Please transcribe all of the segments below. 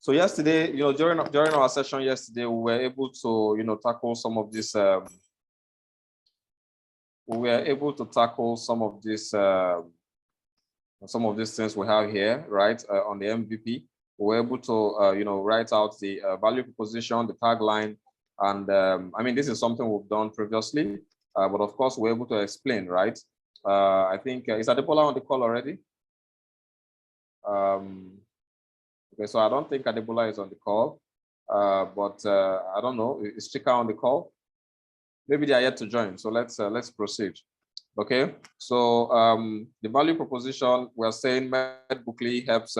So yesterday, during our session yesterday, we were able to, tackle some of this. We were able to tackle some of this, some of these things we have here, right? On the MVP, we were able to, write out the value proposition, the tagline, and I mean, this is something we've done previously, but of course, we're able to explain, right? I think is Adebola on the call already? Okay, so I don't think Adebola is on the call, but I don't know. Is Chika on the call? Maybe they are yet to join. So let's proceed. Okay, so the value proposition, we're saying Medbookly helps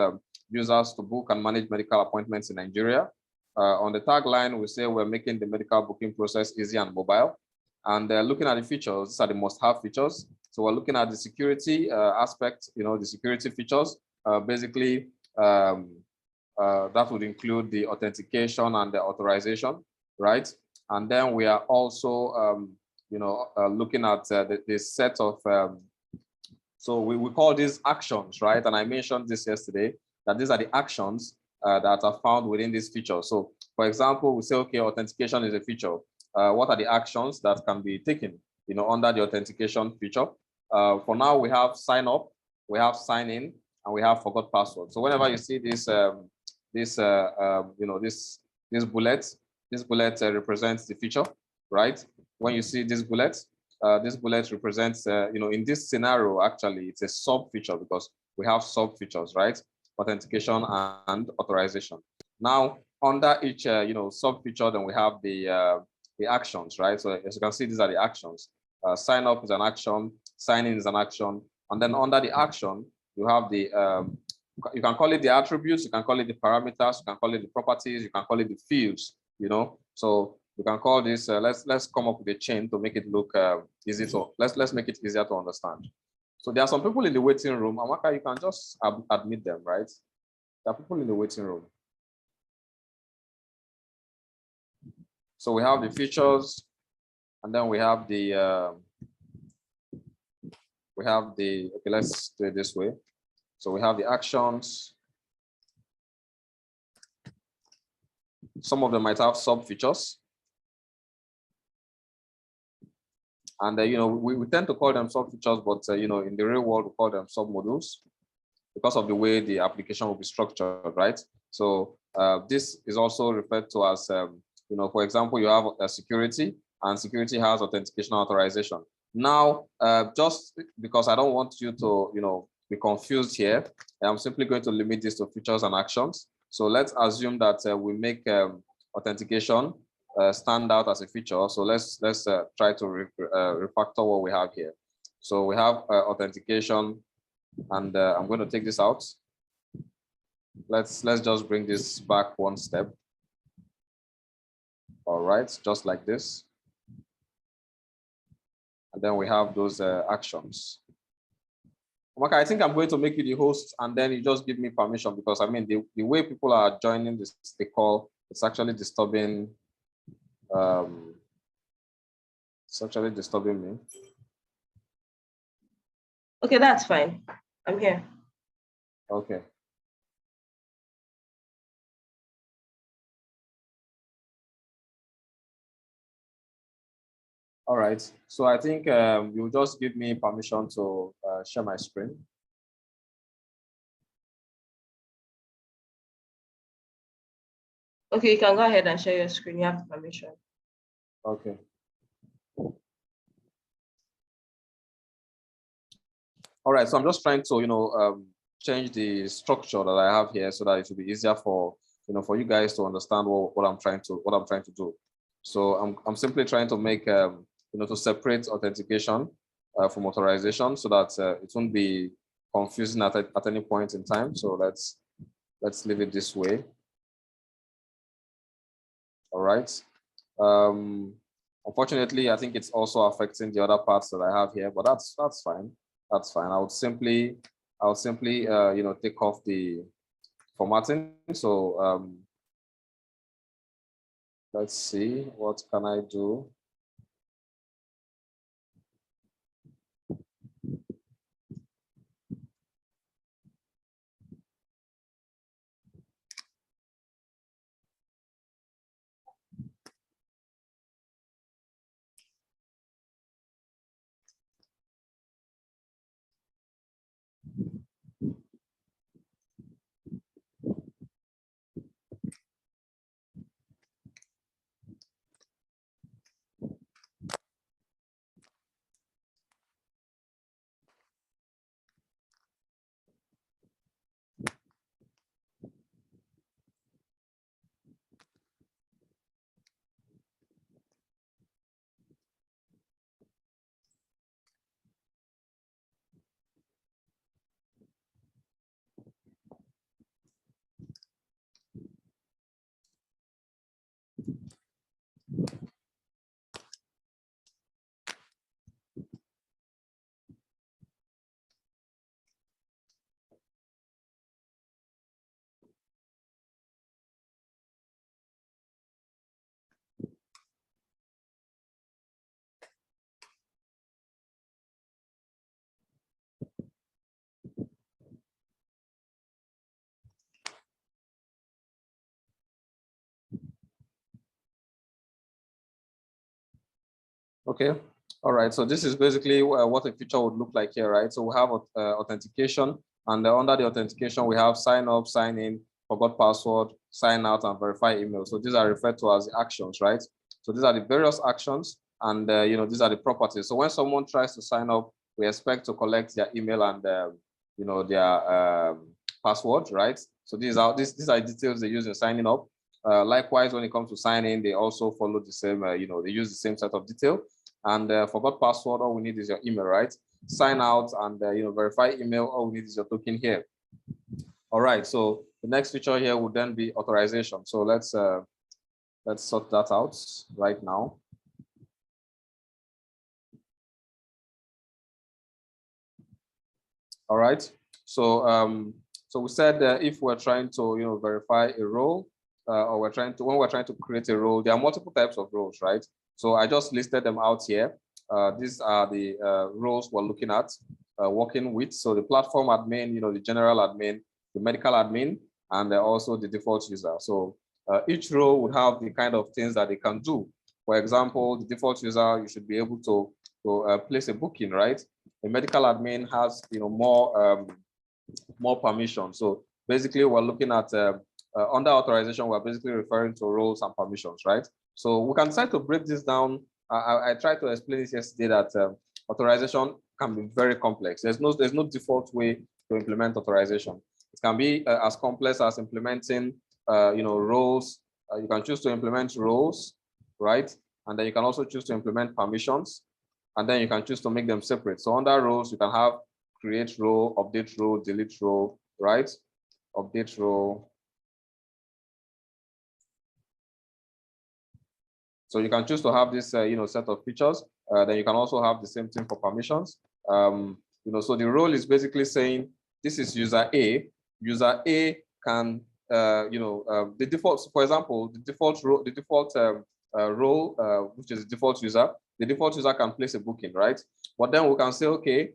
users to book and manage medical appointments in Nigeria. On the tagline, we say we're making the medical booking process easy and mobile. And looking at the features, these are the must-have features. So we're looking at the security aspect, the security features. Basically, that would include the authentication and the authorization, right? And then we are also, looking at the set of, so we call these actions, right? And I mentioned this yesterday, that these are the actions that are found within this feature. So for example, we say, okay, authentication is a feature. What are the actions that can be taken, under the authentication feature? For now, we have sign up, we have sign in, and we have forgot password. So whenever you see this, this bullet, represents the feature, right? When you see this bullet represents, in this scenario, actually, it's a sub feature because we have sub features, right? Authentication and authorization. Now, under each, sub feature, then we have the actions, right? So as you can see, these are the actions. Sign up is an action, sign in is an action, and then under the action, you have the, you can call it the attributes, you can call it the parameters, you can call it the properties, you can call it the fields, So you can call this, let's come up with a chain to make it look easy to, let's make it easier to understand. So there are some people in the waiting room. Amaka, you can just admit them, right? There are people in the waiting room. So we have the features, and then we have the, okay, let's do it this way. So we have the actions. Some of them might have sub features. And, we tend to call them sub features, but, in the real world, we call them sub modules because of the way the application will be structured, right? So this is also referred to as, for example, you have a security, and security has authentication authorization. Now, just because I don't want you to, be confused here, I'm simply going to limit this to features and actions. So let's assume that we make authentication stand out as a feature. So let's try to refactor what we have here. So we have authentication, and I'm going to take this out. Let's just bring this back one step. All right, just like this. And then we have those actions. Okay, I think I'm going to make you the host, and then you just give me permission, because I mean the way people are joining the call, it's actually disturbing. It's actually disturbing me. Okay, that's fine. I'm here. Okay. All right. So I think you'll just give me permission to share my screen. Okay, you can go ahead and share your screen. You have the permission. Okay. All right. So I'm just trying to, change the structure that I have here so that it will be easier for, for you guys to understand what I'm trying to do. So I'm simply trying to make, to separate authentication from authorization so that it won't be confusing at any point in time. So let's leave it this way. All right. Unfortunately, I think it's also affecting the other parts that I have here, but that's fine. That's fine. I would simply take off the formatting. So let's see, what can I do? Okay. All right. So this is basically what a feature would look like here, right? So we have authentication, and under the authentication, we have sign up, sign in, forgot password, sign out, and verify email. So these are referred to as the actions, right? So these are the various actions, and these are the properties. So when someone tries to sign up, we expect to collect their email and their password, right? So these are details they use in signing up. Likewise, when it comes to signing, they also follow the same, they use the same set of detail. And forgot password, all we need is your email, right? Sign out and verify email, all we need is your token here. All right, so the next feature here would then be authorization. So let's sort that out right now. All right, so so we said if we're trying to verify a role, or when we're trying to create a role, there are multiple types of roles, right? So I just listed them out here. These are the roles we're looking at, working with. So the platform admin, the general admin, the medical admin, and also the default user. So each role would have the kind of things that they can do. For example, the default user, you should be able to place a booking, right? The medical admin has more permission. So basically, we're looking at under authorization. We're basically referring to roles and permissions, right? So we can try to break this down. I tried to explain this yesterday that authorization can be very complex. There's no default way to implement authorization. It can be as complex as implementing roles. You can choose to implement roles, right? And then you can also choose to implement permissions, and then you can choose to make them separate. So under roles, you can have create role, update role, delete role, right? Update role. So you can choose to have this, set of features. Then you can also have the same thing for permissions. So the role is basically saying this is user A. User A can, the default. For example, the default role, which is the default user. The default user can place a booking, right? But then we can say, okay,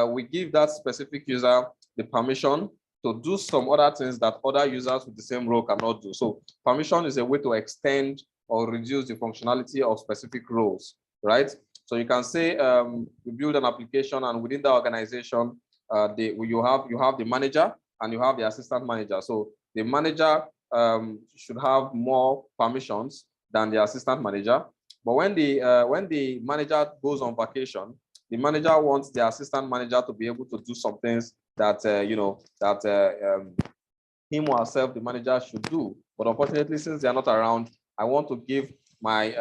we give that specific user the permission to do some other things that other users with the same role cannot do. So permission is a way to extend or reduce the functionality of specific roles, right? So you can say you build an application, and within the organization, you have the manager and you have the assistant manager. So the manager should have more permissions than the assistant manager. But when the manager goes on vacation, the manager wants the assistant manager to be able to do some things that him or herself, the manager, should do. But unfortunately, since they are not around, I want to give my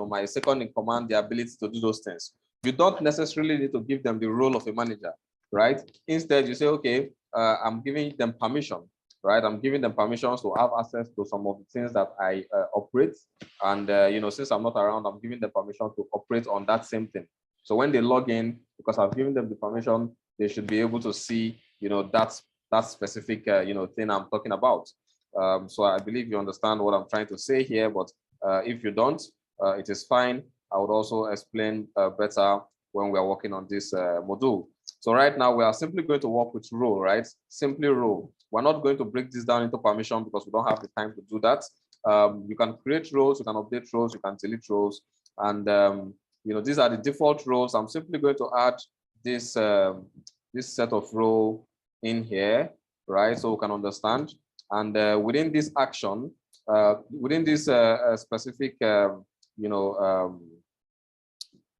my second in command the ability to do those things. You don't necessarily need to give them the role of a manager, right? Instead, you say, okay, I'm giving them permission, right? I'm giving them permissions to have access to some of the things that I operate. And since I'm not around, I'm giving them permission to operate on that same thing. So when they log in, because I've given them the permission, they should be able to see, that specific, thing I'm talking about. So I believe you understand what I'm trying to say here, but if you don't, it is fine. I would also explain better when we are working on this module. So right now we are simply going to work with role, right? Simply role. We're not going to break this down into permission because we don't have the time to do that. You can create roles, you can update roles, you can delete roles, and these are the default roles. I'm simply going to add this this set of role in here, right? So we can understand. And within this action, within this specific,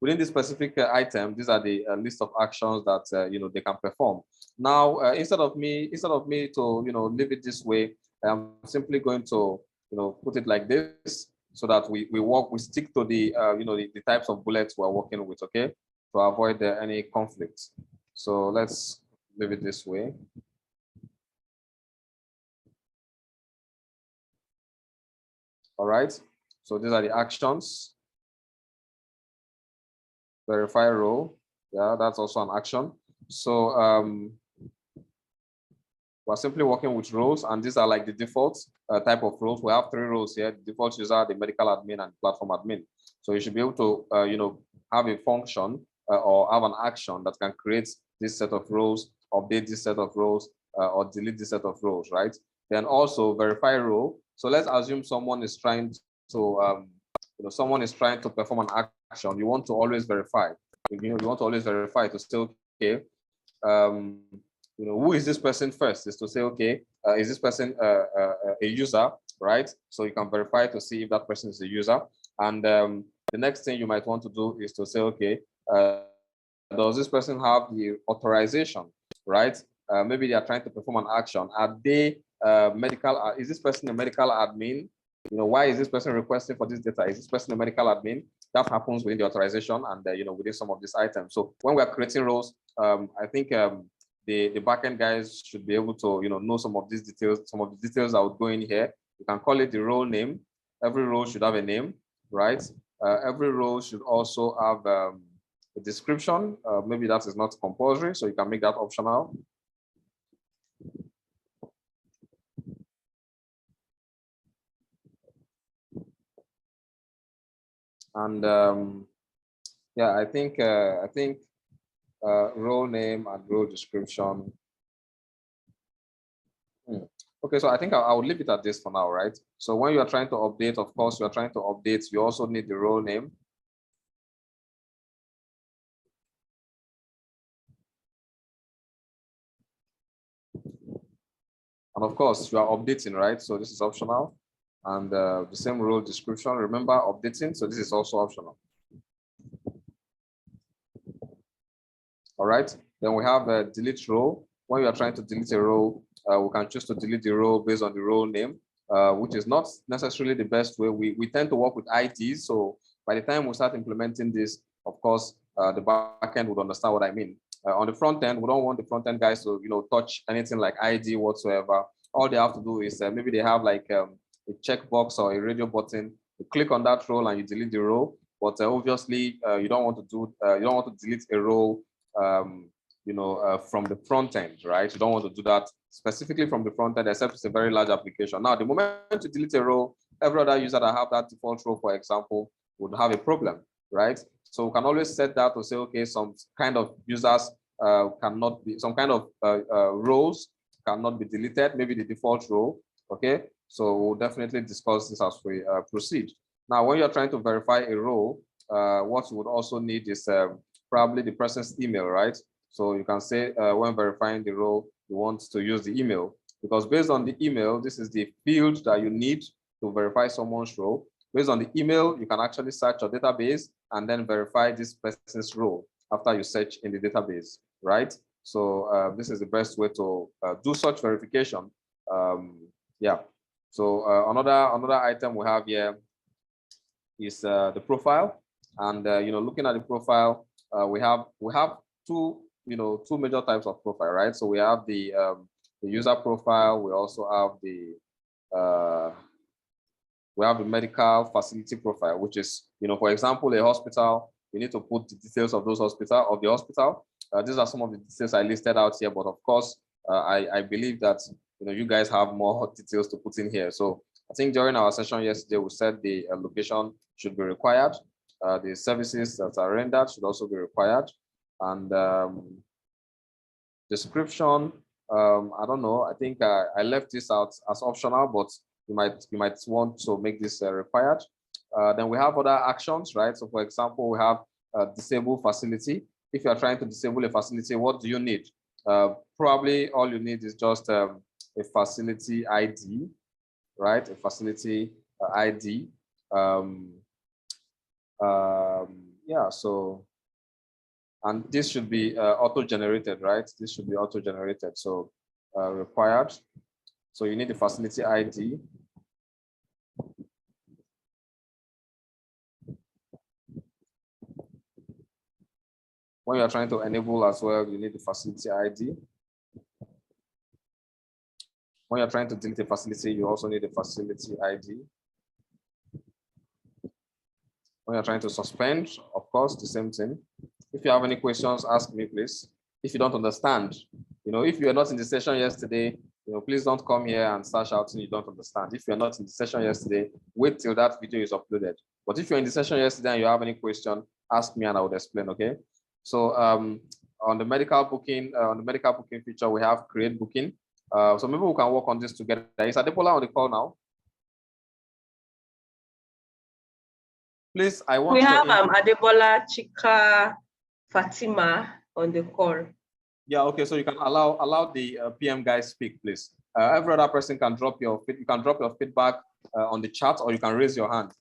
within this specific item, these are the list of actions that they can perform. Now, instead of me to leave it this way, I'm simply going to put it like this, so that we stick to the the types of bullets we're working with, okay, to avoid any conflicts. So let's leave it this way. All right. So these are the actions. Verify role. Yeah, that's also an action. So we're simply working with roles, and these are like the default type of roles. We have three roles here: the default user, the medical admin, and platform admin. So you should be able to have a function or have an action that can create this set of roles, update this set of roles, or delete this set of roles, right? Then also verify role. So let's assume someone is trying to someone is trying to perform an action, you want to always verify. You want to always verify to say, okay, who is this person first? Is to say, okay, is this person a user, right? So you can verify to see if that person is a user. And the next thing you might want to do is to say, okay, does this person have the authorization, right? Maybe they are trying to perform an action. Are they medical? Is this person a medical admin? Why is this person requesting for this data? Is this person a medical admin? That happens within the authorization and within some of these items. So when we're creating roles, I think the backend guys should be able to know some of these details. Some of the details that would go in here. You can call it the role name. Every role should have a name, right? Every role should also have a description. Maybe that is not compulsory, so you can make that optional. And yeah, I think role name and role description. Okay, so I think I would leave it at this for now, right? So when you are trying to update, of course, you are trying to update, you also need the role name. And of course, you are updating, right? So this is optional. And the same role description, remember updating, so this is also optional. All right, then we have a delete role. When you are trying to delete a role, we can choose to delete the role based on the role name, which is not necessarily the best way. We tend to work with IDs. So by the time we start implementing this, of course, the backend would understand what I mean. On the front end, we don't want the front end guys to touch anything like ID whatsoever. All they have to do is maybe they have like a checkbox or a radio button. You click on that role and you delete the role. But obviously, you don't want to delete a role from the front end, right? You don't want to do that specifically from the front end, except it's a very large application. Now, the moment you delete a role, every other user that have that default role, for example, would have a problem, right? So we can always set that to say, okay, some kind of users cannot be, some kind of roles cannot be deleted, maybe the default role, okay? So we'll definitely discuss this as we proceed. Now, when you're trying to verify a role, what you would also need is probably the person's email, right? So you can say when verifying the role, you want to use the email, because based on the email, this is the field that you need to verify someone's role. Based on the email, you can actually search your database and then verify this person's role after you search in the database, right? So this is the best way to do such verification. Yeah. So another item we have here is the profile, and looking at the profile, we have two major types of profile, right? So we have the user profile. We also have the medical facility profile, which is for example, a hospital. You need to put the details of the hospital. These are some of the details I listed out here, but of course, I believe that you guys have more details to put in here. So I think during our session yesterday, we said the location should be required. The services that are rendered should also be required. And description, I don't know. I think I left this out as optional, but you might want to make this required. Then we have other actions, right? So for example, we have disable facility. If you are trying to disable a facility, what do you need? Probably all you need is just a facility ID, right? A facility ID. Yeah, so, and this should be auto-generated, right? This should be auto-generated, so required. So you need the facility ID. When you're trying to enable as well, you need the facility ID. When you're trying to delete a facility, you also need a facility ID. When you're trying to suspend, of course, the same thing. If you have any questions, ask me, please. If you don't understand, if you are not in the session yesterday, please don't come here and start shouting you don't understand. If you're not in the session yesterday, wait till that video is uploaded. But if you're in the session yesterday and you have any question, ask me and I will explain, okay? So on the medical booking feature, we have create booking. So maybe we can work on this together. Is Adepola on the call now? Please, I want We have your Adebola, Chika, Fatima on the call. Yeah, okay, so you can allow the PM guys speak, please. Every other person can drop your feedback on the chat, or you can raise your hand.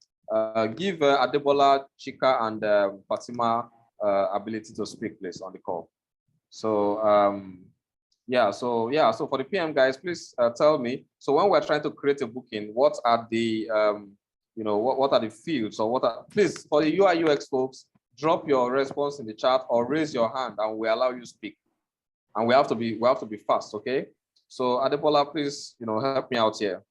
Give Adebola, Chika, and Fatima ability to speak, please, on the call. So so for the PM guys, please tell me. So when we're trying to create a booking, what are the what are the fields, or please, for the UI UX folks, drop your response in the chat or raise your hand, and we allow you to speak. And we have to be fast, okay? So Adebola, please, help me out here.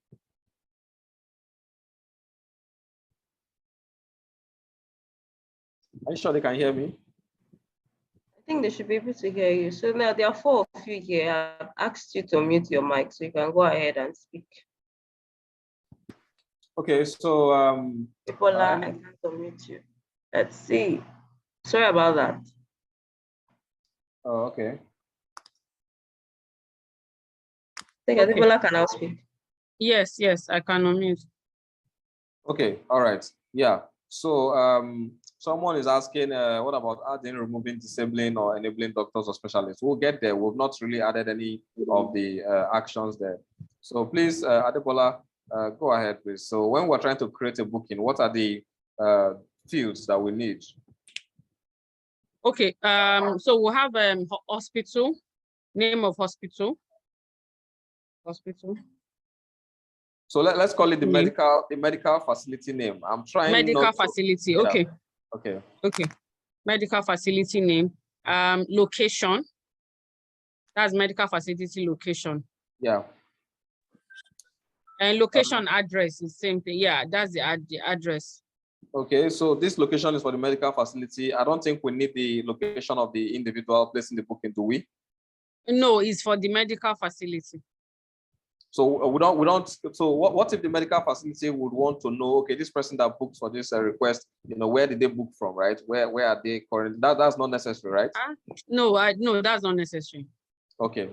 Are you sure they can hear me? I think they should be able to hear you. So now there are 4 of you here. I've asked you to mute your mic so you can go ahead and speak. Okay, so Adebola, I can't unmute you. Let's see. Sorry about that. Oh, okay. I think Adebola can now speak. Yes, I can unmute. Okay, all right. Yeah. So someone is asking, what about adding, removing, disabling, or enabling doctors or specialists? We'll get there. We've not really added any of the actions there. So please, Adebola, go ahead, please. So when we're trying to create a booking, what are the fields that we need? Okay, so we'll have hospital, name of hospital. So let's call it the medical facility name. I'm trying medical facility. Yeah. Okay. Okay. Medical facility name. Location. That's medical facility location. Yeah. And location address is same thing. Yeah, that's the address. Okay, so this location is for the medical facility. I don't think we need the location of the individual placing the booking, do we? No, it's for the medical facility. So we don't. So what if the medical facility would want to know? Okay, this person that booked for this request, where did they book from, right? Where are they currently? That's not necessary, right? No, that's not necessary. Okay.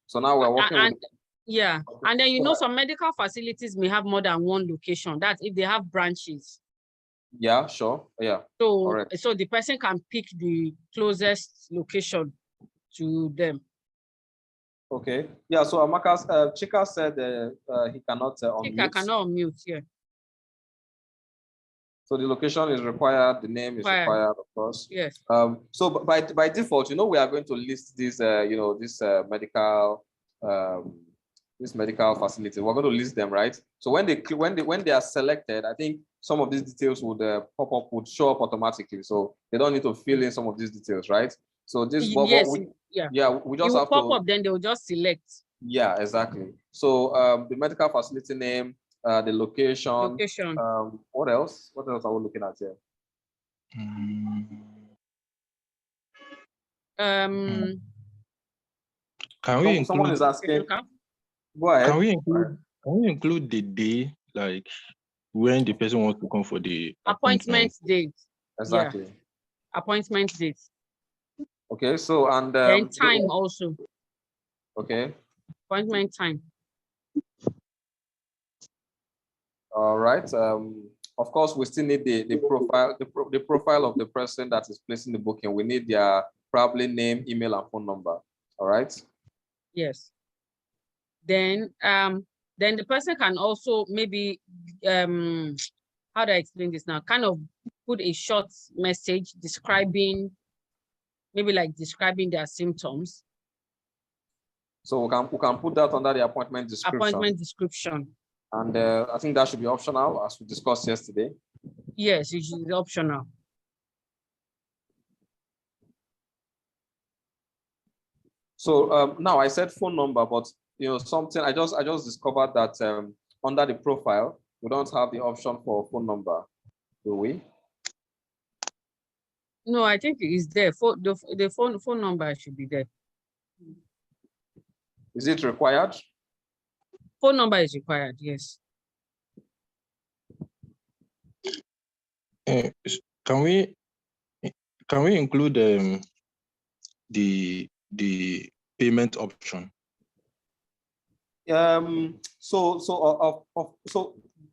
So now we're working. Yeah, and then some medical facilities may have more than one location. That's if they have branches. Yeah, sure. Yeah. So the person can pick the closest location to them. Okay. Yeah. So Amaka's Chika said he cannot unmute. Chika cannot unmute. Yeah. So the location is required. The name is required, of course. Yes. So by default, we are going to list this this medical facility. We're going to list them, right? So when they are selected, I think some of these details would would show up automatically. So they don't need to fill in some of these details, right? So this we just have pop up, then they will just select. Yeah, exactly. So the medical facility name, the location. What else? What else are we looking at here? Can we include? Someone is asking. Go ahead. Can we include the day, like when the person wants to come for the appointment date? Exactly. Yeah. Appointment date. Okay. So and then time also. Okay. Appointment time. All right. Of course, we still need the profile of the person that is placing the booking. We need their probably name, email, and phone number. All right. Yes. Then the person can also maybe how do I explain this now? Kind of put a short message describing, maybe like describing their symptoms. So we can put that under the appointment description. Appointment description. And I think that should be optional, as we discussed yesterday. Yes, it should be optional. So now I said phone number, but something I just discovered that under the profile we don't have the option for phone number, do we? No, I think it's there. The phone number should be there. Is it required? Phone number is required, yes. Can we include the payment option? So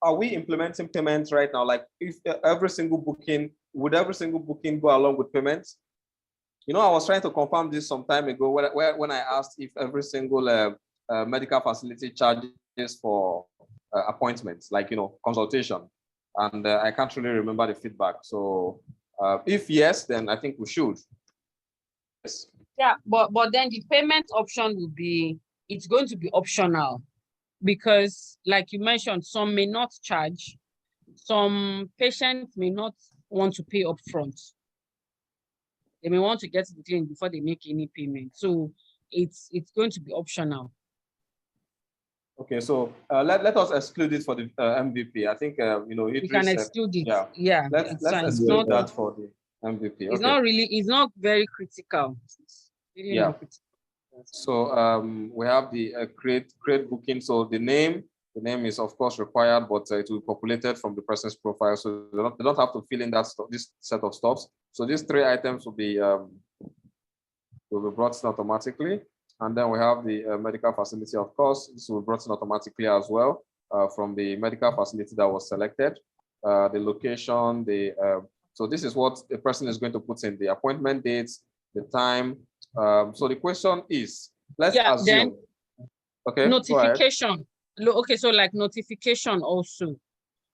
are we implementing payments right now? Like if every single booking, would every single booking go along with payments? You know, I was trying to confirm this some time ago when I asked if every single medical facility charges for appointments, like, you know, consultation. And I can't really remember the feedback. So if yes, then I think we should. Yes. Yeah, but then the payment option will be, it's going to be optional, because like you mentioned, some may not charge, some patients may not want to pay upfront. They may want to get the claim before they make any payment. So it's going to be optional. Okay, so let us exclude it for the MVP. I think you know, We can exclude it. Yeah, Yeah. let's exclude that for the MVP. It's Okay. not really, it's not very critical. It's really Yeah. not critical. So we have the create booking. So the name is of course required, but it will be populated from the person's profile. So they don't have to fill in that this set of stuffs. So these 3 items will be brought in automatically. And then we have the medical facility, of course. This will be brought in automatically as well from the medical facility that was selected. The location, so this is what the person is going to put in: the appointment dates, the time. So the question is, let's assume. Then okay. Notification. Okay, so like notification also.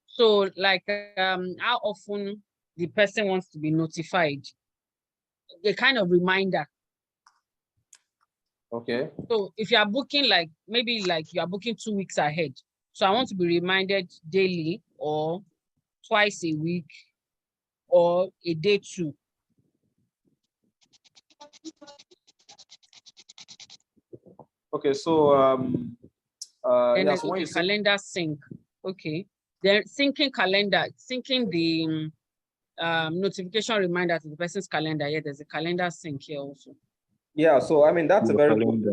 So like how often the person wants to be notified. A kind of reminder. Okay. So if you are booking, like maybe like you are booking 2 weeks ahead, so I want to be reminded daily or twice a week or a day 2. Okay, so And yeah, then so when you say calendar sync. Okay, then syncing calendar, syncing the notification reminder to the person's calendar. Yeah, there's a calendar sync here also. yeah, so I mean that's a very good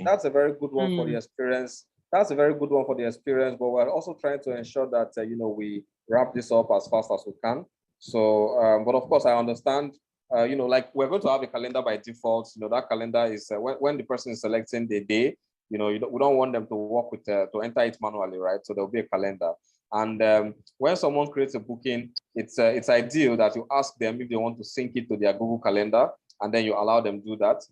that's a very good one for the experience. That's a very good one for the experience, but we're also trying to ensure that you know, we wrap this up as fast as we can. So but of course I understand you know, like we're going to have a calendar by default. You know, that calendar is when the person is selecting the day, you know, we don't want them to work with to enter it manually, right? So there'll be a calendar. And when someone creates a booking, it's ideal that you ask them if they want to sync it to their Google Calendar, and then you allow them do that.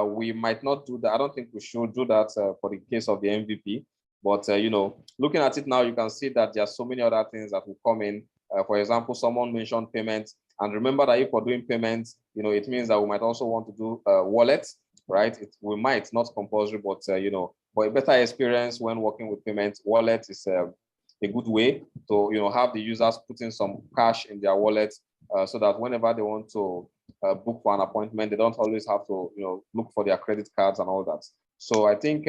We might not do that. I don't think we should do that for the case of the MVP. But you know, looking at it now, you can see that there are so many other things that will come in. For example, someone mentioned payments, and remember that if we're doing payments, you know, it means that we might also want to do wallets, right? We might, not compulsory, but you know, for a better experience when working with payments, wallet is a good way to, you know, have the users putting some cash in their wallet so that whenever they want to book for an appointment, they don't always have to, you know, look for their credit cards and all that. So I think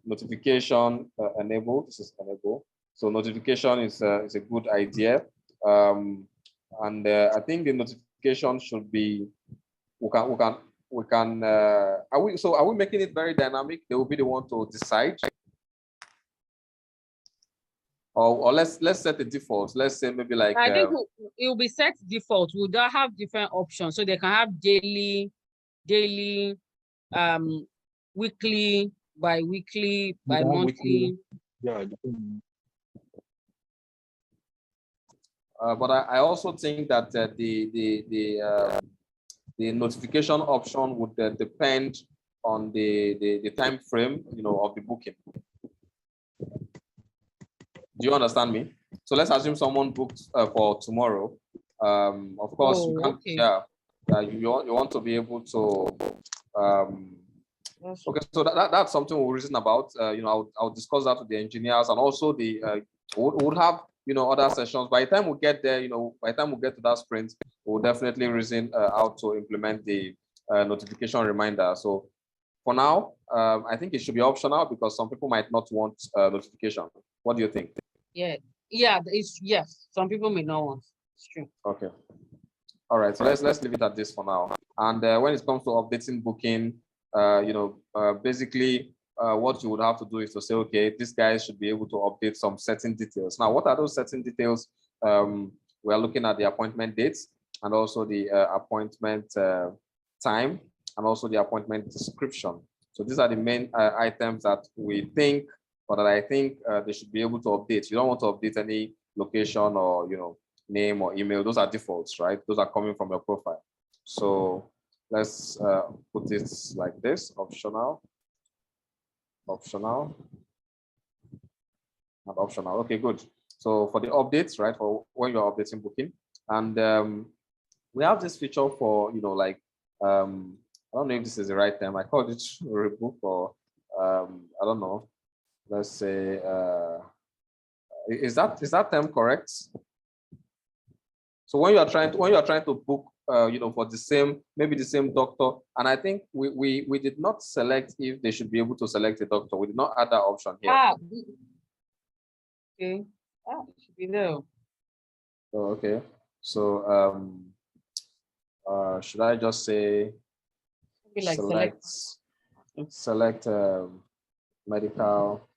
notification enable. This is enable. So notification is a good idea, and I think the notification should be. We can. Are we making it very dynamic? They will be the one to decide. Or let's set the default. Let's say maybe like I think it will be set default. We'll have different options, so they can have daily, weekly, bi-weekly, bi-monthly. Yeah. But I also think that the notification option would depend on the time frame, you know, of the booking. Do you understand me? So let's assume someone booked for tomorrow. Of course, you can't. Okay. Yeah, you want to be able to. Okay, so that's something we'll reason about. You know, I'll discuss that with the engineers, and also the we'll have, you know, other sessions. By the time we get there, you know, by the time we get to that sprint, we'll definitely reason how to implement the notification reminder. So for now, I think it should be optional because some people might not want notification. What do you think? Yeah, yes. Some people may not want. It's true. Okay. All right. So let's leave it at this for now. And when it comes to updating booking, you know, basically what you would have to do is to say, okay, this guy should be able to update some certain details. Now, what are those certain details? We're looking at the appointment dates and also the appointment time and also the appointment description. So these are the main items that we think but that I think they should be able to update. You don't want to update any location or name or email. Those are defaults, right? Those are coming from your profile. So let's put it like this: optional, optional, and optional. Okay, good. So for the updates, right, for when you're updating booking, and we have this feature for like I don't know if this is the right term. I called it rebook or I don't know. Let's say is that term correct? So when you are trying to book for the same, maybe the same doctor, and I think we did not select if they should be able to select a doctor. We did not add that option here. Okay. It should be there. Oh, okay. So should I just say Like select medical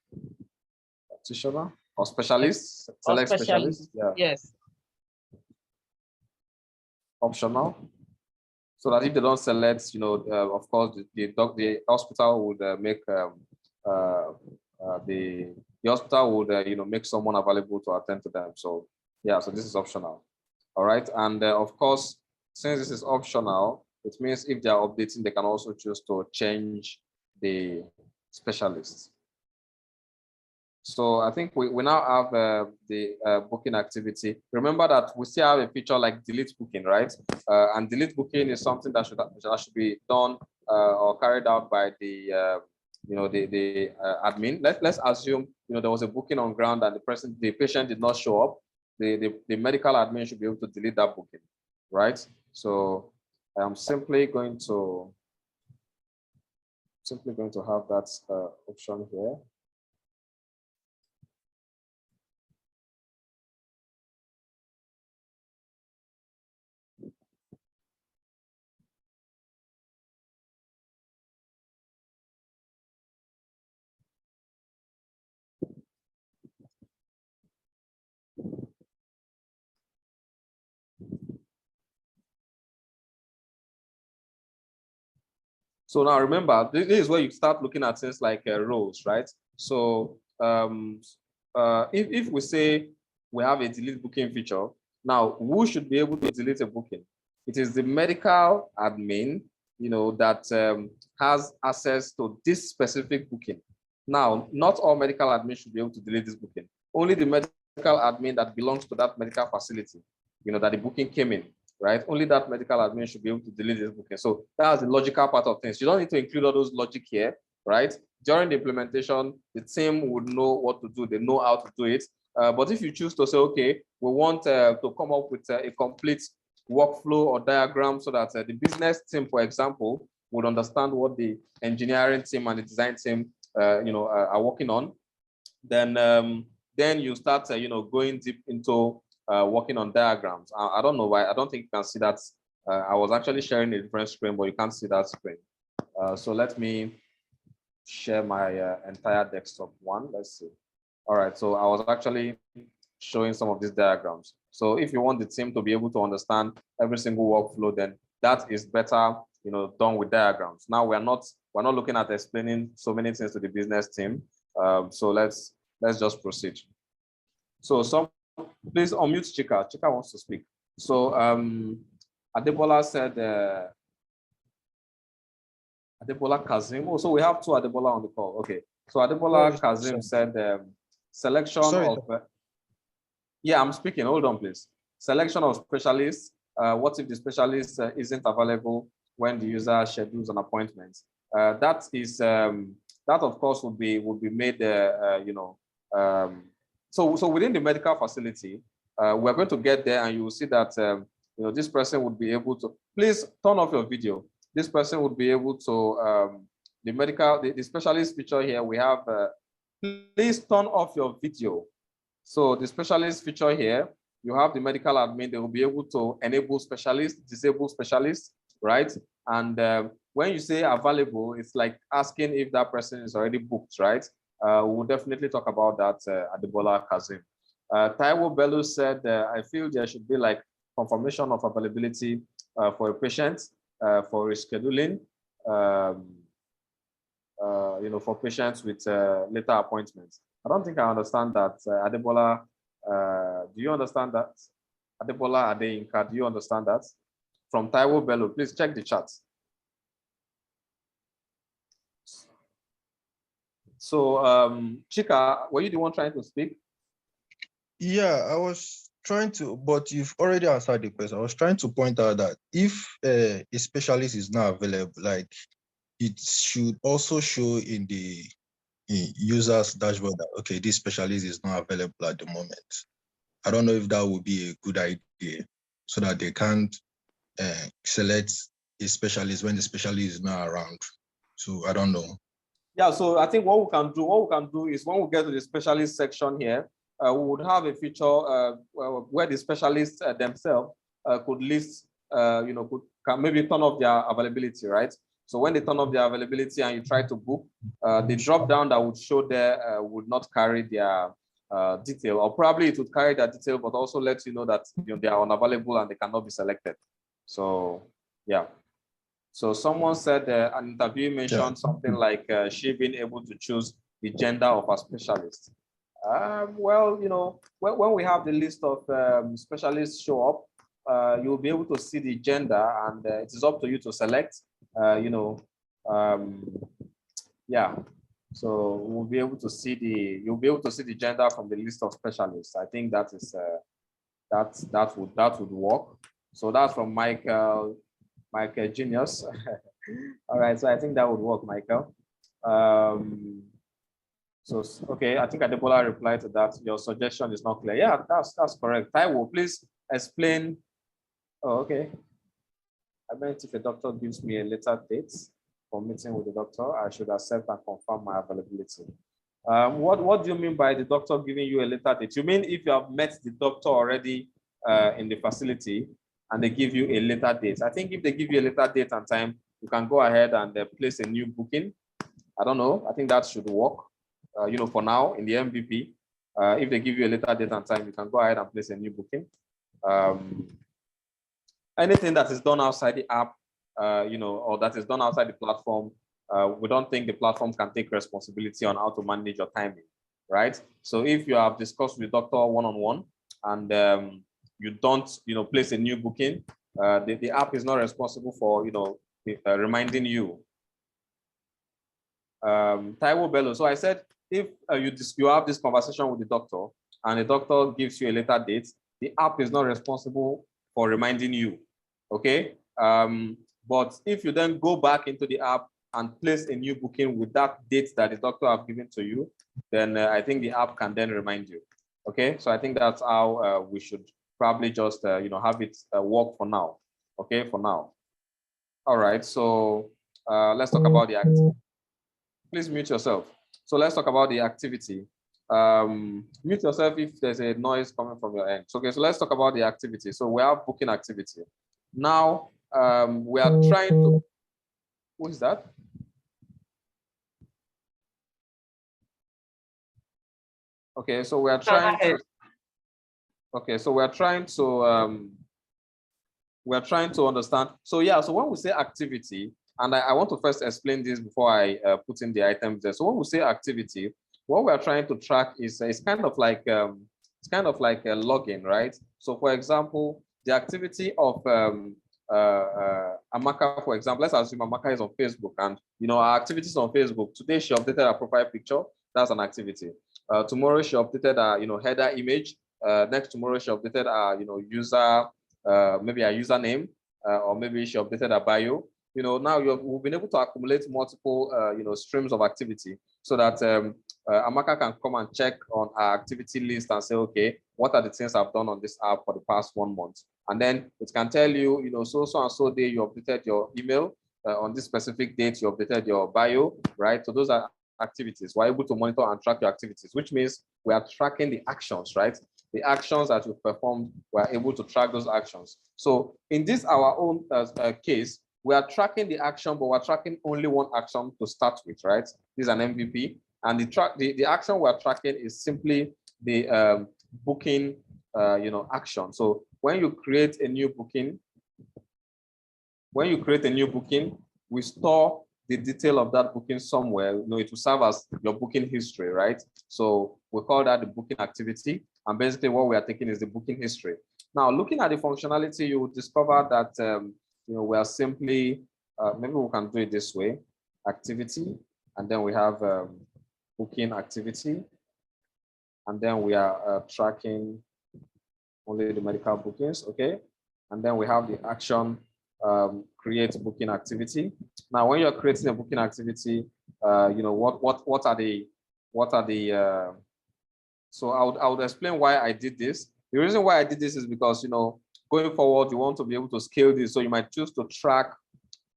practitioner or specialist? Select specialist. Yeah. Yes. Optional. So that if they don't select, of course, the hospital would make the hospital would make someone available to attend to them. So yeah, so this is optional. All right, and of course, since this is optional, it means if they are updating, they can also choose to change the specialist. So I think we now have the booking activity. Remember that we still have a feature like delete booking, right? And delete booking is something that should be done or carried out by the the admin. Let's assume there was a booking on ground and the patient did not show up. The medical admin should be able to delete that booking, right? So I'm simply going to have that option here. So now remember, this is where you start looking at things like roles, right? So if we say we have a delete booking feature, now who should be able to delete a booking? It is the medical admin, that has access to this specific booking. Now, not all medical admin should be able to delete this booking. Only the medical admin that belongs to that medical facility, that the booking came in, right? Only that medical admin should be able to delete this booking. So that's the logical part of things. You don't need to include all those logic here, right? During the implementation, the team would know what to do. They know how to do it. But if you choose to say, okay, we want to come up with a complete workflow or diagram so that the business team, for example, would understand what the engineering team and the design team, are working on, then you start, going deep into working on diagrams. I don't know why. I don't think you can see that. I was actually sharing a different screen, but you can't see that screen. So let me share my entire desktop one. Let's see. All right. So I was actually showing some of these diagrams. So if you want the team to be able to understand every single workflow, then that is better, done with diagrams. Now we're not looking at explaining so many things to the business team. So let's just proceed. So please unmute Chika. Chika wants to speak. So Adebola said, Adebola Kazim. Oh, so we have two Adebola on the call. Okay. So Adebola Kazim said selection of. Yeah, I'm speaking. Hold on, please. Selection of specialists. What if the specialist isn't available when the user schedules an appointment? That is that of course would be made. So within the medical facility, we're going to get there, and you will see that this person would be able to. Please turn off your video. This person would be able to the specialist feature here. We have. Please turn off your video. So the specialist feature here, you have the medical admin. They will be able to enable specialists, disable specialists, right? And when you say available, it's like asking if that person is already booked, right? We'll definitely talk about that at the Bola Kazim. Taiwo Bello said, I feel there should be like confirmation of availability for a patient for rescheduling. for patients with later appointments. I don't think I understand that. Adebola, do you understand that? Adebola Adeyinka, do you understand that? From Taiwo Bello, please check the chat. So, Chika, were you the one trying to speak? Yeah, I was trying to, but you've already answered the question. I was trying to point out that if a specialist is not available, like it should also show in the user's dashboard that, okay, this specialist is not available at the moment. I don't know if that would be a good idea so that they can't select a specialist when the specialist is not around. So I don't know. Yeah, so I think what we can do is when we get to the specialist section here, we would have a feature where the specialists themselves could list, can maybe turn off their availability, right? So when they turn off their availability and you try to book, the drop down that would show there would not carry their detail, or probably it would carry their detail, but also let you know that they are unavailable and they cannot be selected. So yeah. So someone said an interview mentioned something like she being able to choose the gender of a specialist. Well, when we have the list of specialists show up, you'll be able to see the gender, and it is up to you to select. Yeah. So we'll be able to see you'll be able to see the gender from the list of specialists. I think that is that would work. So that's from Michael Genius. All right, so I think that would work, Michael. So okay, I think Adebola replied to that. Your suggestion is not clear. Yeah, that's correct. Taiwo, please explain. Oh, okay. I meant if a doctor gives me a later date for meeting with the doctor, I should accept and confirm my availability. What do you mean by the doctor giving you a later date? You mean if you have met the doctor already in the facility and they give you a later date? I think if they give you a later date and time, you can go ahead and place a new booking. I don't know. I think that should work. For now in the MVP, if they give you a later date and time, you can go ahead and place a new booking. Anything that is done outside the app, or that is done outside the platform, we don't think the platform can take responsibility on how to manage your timing, right? So if you have discussed with the doctor one-on-one and you don't, place a new booking, the app is not responsible for, reminding you. Taiwo Bello. So I said, if you have this conversation with the doctor and the doctor gives you a later date, the app is not responsible for reminding you, okay? But if you then go back into the app and place a new booking with that date that the doctor have given to you, then I think the app can then remind you, okay? So I think that's how we should probably just, have it work for now, okay, for now. All right, so let's talk about the activity. Please mute yourself. So let's talk about the activity. Mute yourself if there's a noise coming from your end. Okay, so let's talk about the activity. So we have booking activity. Now, we are trying to, who is that? Okay, so we are trying to, okay, so we are trying to understand. So yeah, so when we say activity, and I want to first explain this before I put in the items there. So when we say activity, what we are trying to track is it's kind of like a login, right? So for example, the activity of Amaka, for example, let's assume Amaka is on Facebook, and our activities on Facebook. Today she updated her profile picture. That's an activity. Tomorrow she updated her header image. Next tomorrow she updated her user, maybe a username, or maybe she updated her bio. Now we've been able to accumulate multiple streams of activity so that Amaka can come and check on our activity list and say, okay, what are the things I've done on this app for the past 1 month? And then it can tell you, so and so day you updated your email, on this specific date you updated your bio, right? So those are activities. We're able to monitor and track your activities, which means we are tracking the actions, right? The actions that you've performed, we're able to track those actions. So in this, our own case, we are tracking the action, but we're tracking only one action to start with, right? This is an MVP. And the action we're tracking is simply the booking, action. So when you create a new booking, we store the detail of that booking somewhere, it will serve as your booking history, right? So we call that the booking activity. And basically what we are taking is the booking history. Now, looking at the functionality, you will discover that, we are simply, maybe we can do it this way, activity, and then we have booking activity. And then we are tracking only the medical bookings, okay? And then we have the action, create booking activity. Now, when you're creating a booking activity, what are the, so I would explain why I did this. The reason why I did this is because, going forward, you want to be able to scale this. So you might choose to track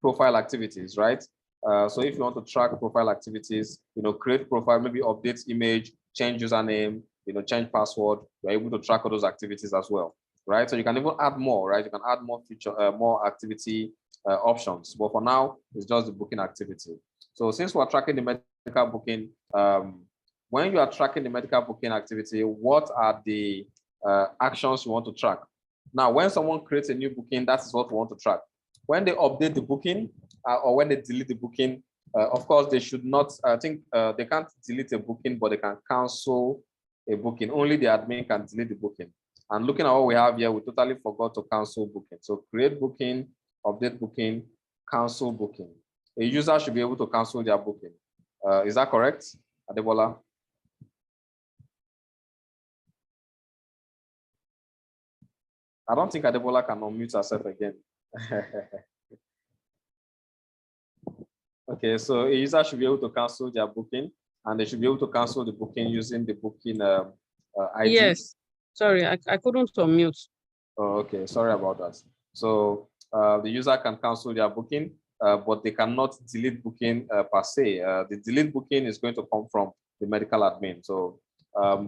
profile activities, right? So if you want to track profile activities, create profile, maybe update image, change username, change password, you're able to track all those activities as well, right? So you can even add more, right? You can add more feature, more activity options. But for now, it's just the booking activity. So since we're tracking the medical booking, when you are tracking the medical booking activity, what are the actions you want to track? Now, when someone creates a new booking, that is what we want to track. When they update the booking or when they delete the booking, of course, they should not, I think they can't delete a booking, but they can cancel a booking. Only the admin can delete the booking. And looking at what we have here, we totally forgot to cancel booking. So create booking, update booking, cancel booking. A user should be able to cancel their booking. Is that correct, Adebola? I don't think Adebola can unmute herself again. Okay, so a user should be able to cancel their booking, and they should be able to cancel the booking using the booking ID. Yes, sorry, I couldn't unmute. Oh, okay, sorry about that. So the user can cancel their booking, but they cannot delete booking per se. The delete booking is going to come from the medical admin. So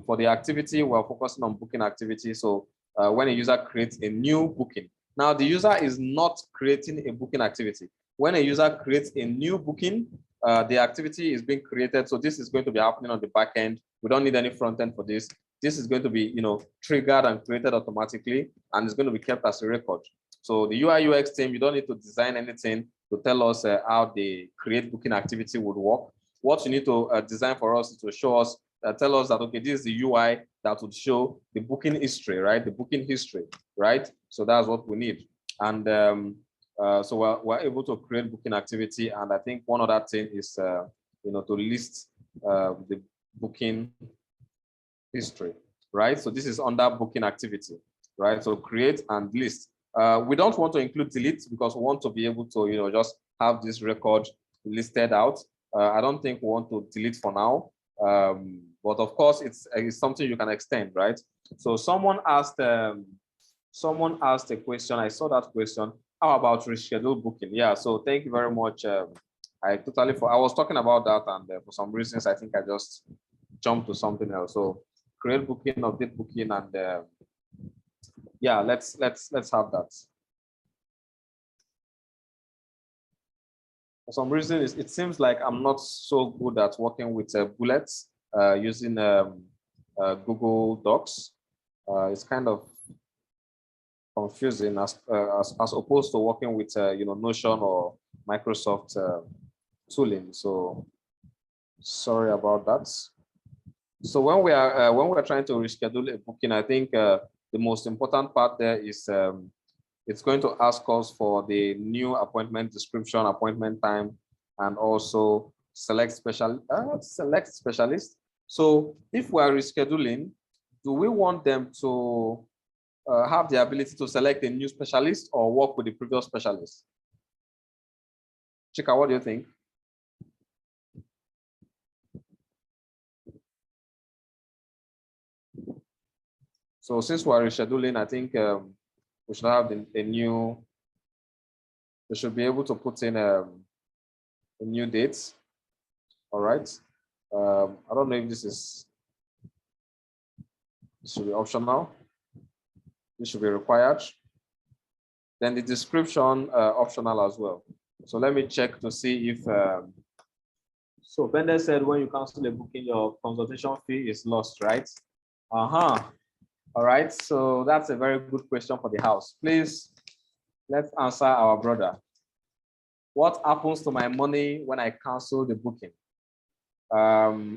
for the activity, we're focusing on booking activity. So when a user creates a new booking, now the user is not creating a booking activity. When a user creates a new booking, the activity is being created. So this is going to be happening on the back end. We don't need any front end for this. This is going to be, triggered and created automatically, and it's going to be kept as a record. So the UI UX team, you don't need to design anything to tell us how the create booking activity would work. What you need to design for us is to show us, tell us that, okay, this is the UI that would show the booking history, right? The booking history, right? So that's what we need. And so we're able to create booking activity. And I think one other thing is, to list the booking history, right? So this is under booking activity, right? So create and list. We don't want to include delete because we want to be able to, just have this record listed out. I don't think we want to delete for now, but of course it's something you can extend, right? So someone asked a question. I saw that question. How about reschedule booking? Yeah. So thank you very much. I was talking about that, and for some reasons I think I just jumped to something else. So create booking, update booking, and yeah, let's have that. For some reason, it seems like I'm not so good at working with bullets using Google Docs. It's kind of confusing as opposed to working with Notion or Microsoft tooling. So sorry about that. So when we're trying to reschedule a booking, I think the most important part there is it's going to ask us for the new appointment description, appointment time, and also select specialist. So if we are rescheduling, do we want them to have the ability to select a new specialist or work with the previous specialist? Chika, what do you think? So since we're rescheduling, I think we should have a new, we should be able to put in a new date. All right. I don't know if this should be optional. This should be required. Then the description optional as well. So let me check to see if, so Bender said when you cancel a booking, your consultation fee is lost, right? All right, so that's a very good question for the house. Please, let's answer our brother. what happens to my money when I cancel the booking?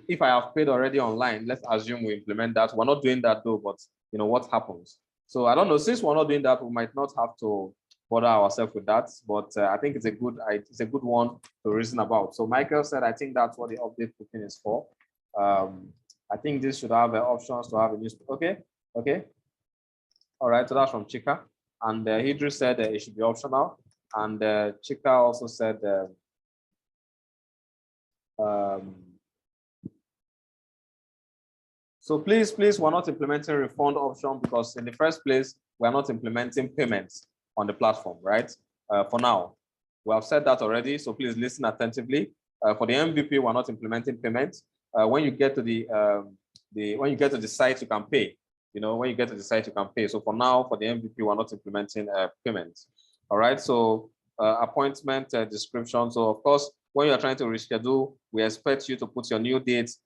If I have paid already online, let's assume we implement that. We're not doing that though, but what happens? So I don't know, since we're not doing that, we might not have to bother ourselves with that, but I think it's a good one to reason about. So Michael said, I think that's what the update booking is for. I think this should have options to have a news. Okay. All right, so that's from Chika. And Hidri said it should be optional. And Chika also said, so please, we're not implementing refund option because in the first place, we're not implementing payments on the platform, right? For now, we have said that already, so please listen attentively. For the MVP, we're not implementing payments. When you get to the site, you can pay. When you get to the site, you can pay. So for now, for the MVP, we're not implementing payments. All right. So appointment description. So of course, when you are trying to reschedule, we expect you to put your new dates.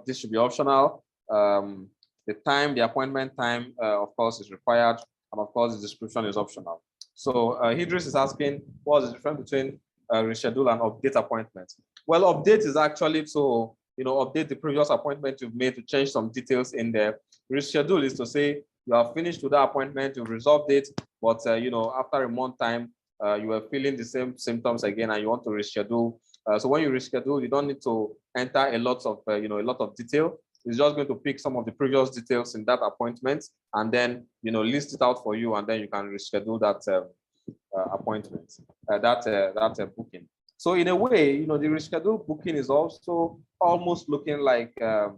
This should be optional. The appointment time, of course, is required, and of course, the description is optional. So Idris is asking, what is the difference between reschedule and update appointment? Well, update is actually to update the previous appointment you've made to change some details in there. Reschedule is to say you have finished with that appointment, you've resolved it, but after a month time, you are feeling the same symptoms again, and you want to reschedule. So when you reschedule, you don't need to enter a lot of detail. It's just going to pick some of the previous details in that appointment, and then list it out for you, and then you can reschedule that appointment, that booking. So in a way, the reschedule booking is also almost looking like a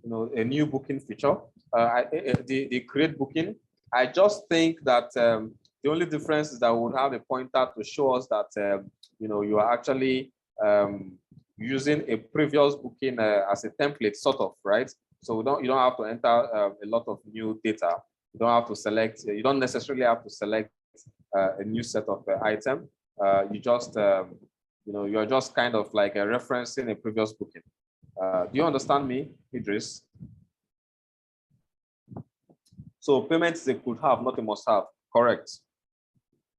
new booking feature. The create booking. I just think that the only difference is that we would have a pointer to show us that you are actually using a previous booking as a template, sort of, right? So you don't have to enter a lot of new data. You don't have to select. You don't necessarily have to select a new set of item. You just you're just kind of like referencing a previous booking. Do you understand me, Idris? So payment is a could have, not a must have. Correct.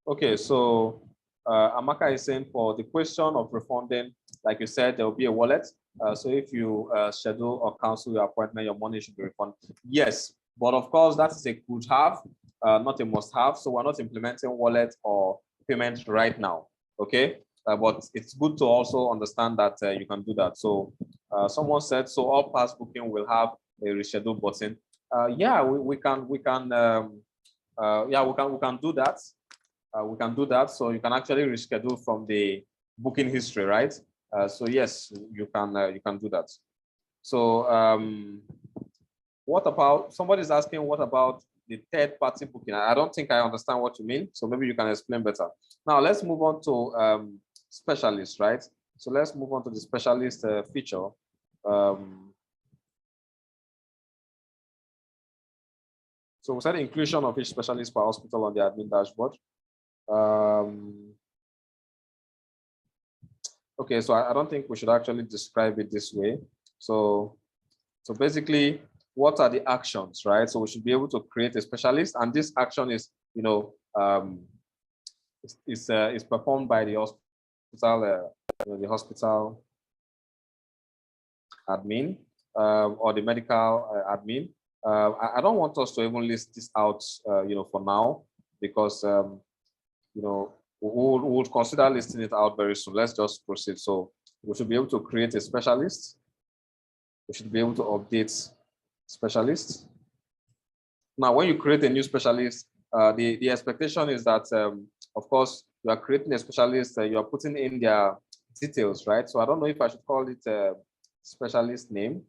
Okay, so Amaka is saying for the question of refunding, like you said, there will be a wallet. So if you schedule or cancel your appointment, your money should be refunded. Yes, but of course that is a could have, not a must have. So we're not implementing wallet or payment right now. Okay, but it's good to also understand that you can do that. So someone said, so all past booking will have a reschedule button. Yeah, we can do that. We can do that. So you can actually reschedule from the booking history, right? So yes, you can do that. So what about, somebody's asking, what about the third party booking? I don't think I understand what you mean. So maybe you can explain better. Now let's move on to specialists, right? So let's move on to the specialist feature. So we said inclusion of each specialist per hospital on the admin dashboard. Okay, so I don't think we should actually describe it this way. So basically, what are the actions, right? So we should be able to create a specialist, and this action is, is performed by the hospital, the hospital admin or the medical admin. I don't want us to even list this out, for now, because we'll consider listing it out very soon. Let's just proceed. So we should be able to create a specialist. We should be able to update specialists. Now, when you create a new specialist, the expectation is that, of course, you are creating a specialist, you are putting in their details, right? So I don't know if I should call it a specialist name,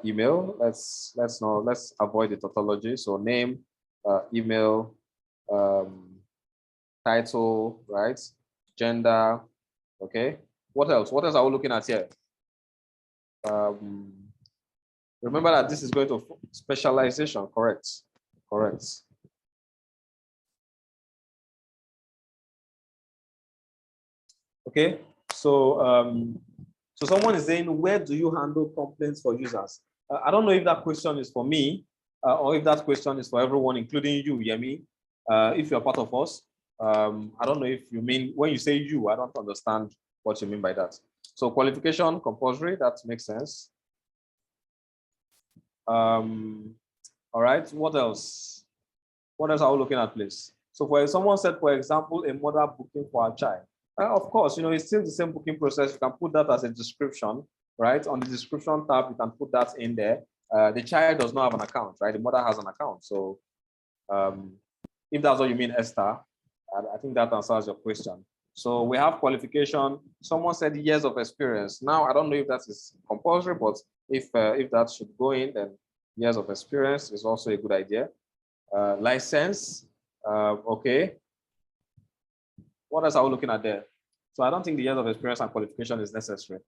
email. Let's avoid the tautology. So name, email, title, right? Gender. Okay. What else? What else are we looking at here? Remember that this is going to specialization, correct? Correct. Okay, so so someone is saying, where do you handle complaints for users? I don't know if that question is for me or if that question is for everyone, including you, Yemi, if you're part of us. I don't know if you mean, when you say you, I don't understand what you mean by that. So qualification, compulsory, that makes sense. All right, what else? What else are we looking at, please? So for someone said, for example, a mother booking for a child. Of course, it's still the same booking process. You can put that as a description, right? On the description tab, you can put that in there. The child does not have an account, right? The mother has an account. So if that's what you mean, Esther, I think that answers your question. So we have qualification. Someone said years of experience. Now, I don't know if that is compulsory, but if that should go in, then years of experience is also a good idea. License, okay. What else are we looking at there? So I don't think the years of experience and qualification is necessary.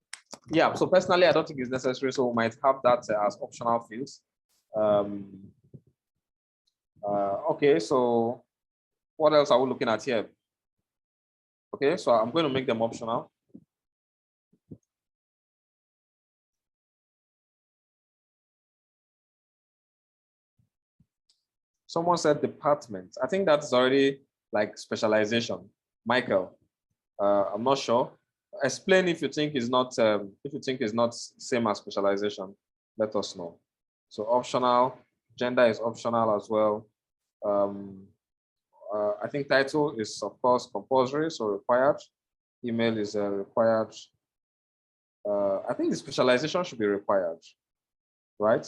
Yeah, so personally, I don't think it's necessary. So we might have that as optional fields. Okay, so what else are we looking at here? Okay, so I'm going to make them optional. Someone said department. I think that's already like specialization. Michael, I'm not sure. Explain if you think it's not same as specialization. Let us know. So optional, gender is optional as well. I think title is of course compulsory, so required. Email is required. I think the specialization should be required, right?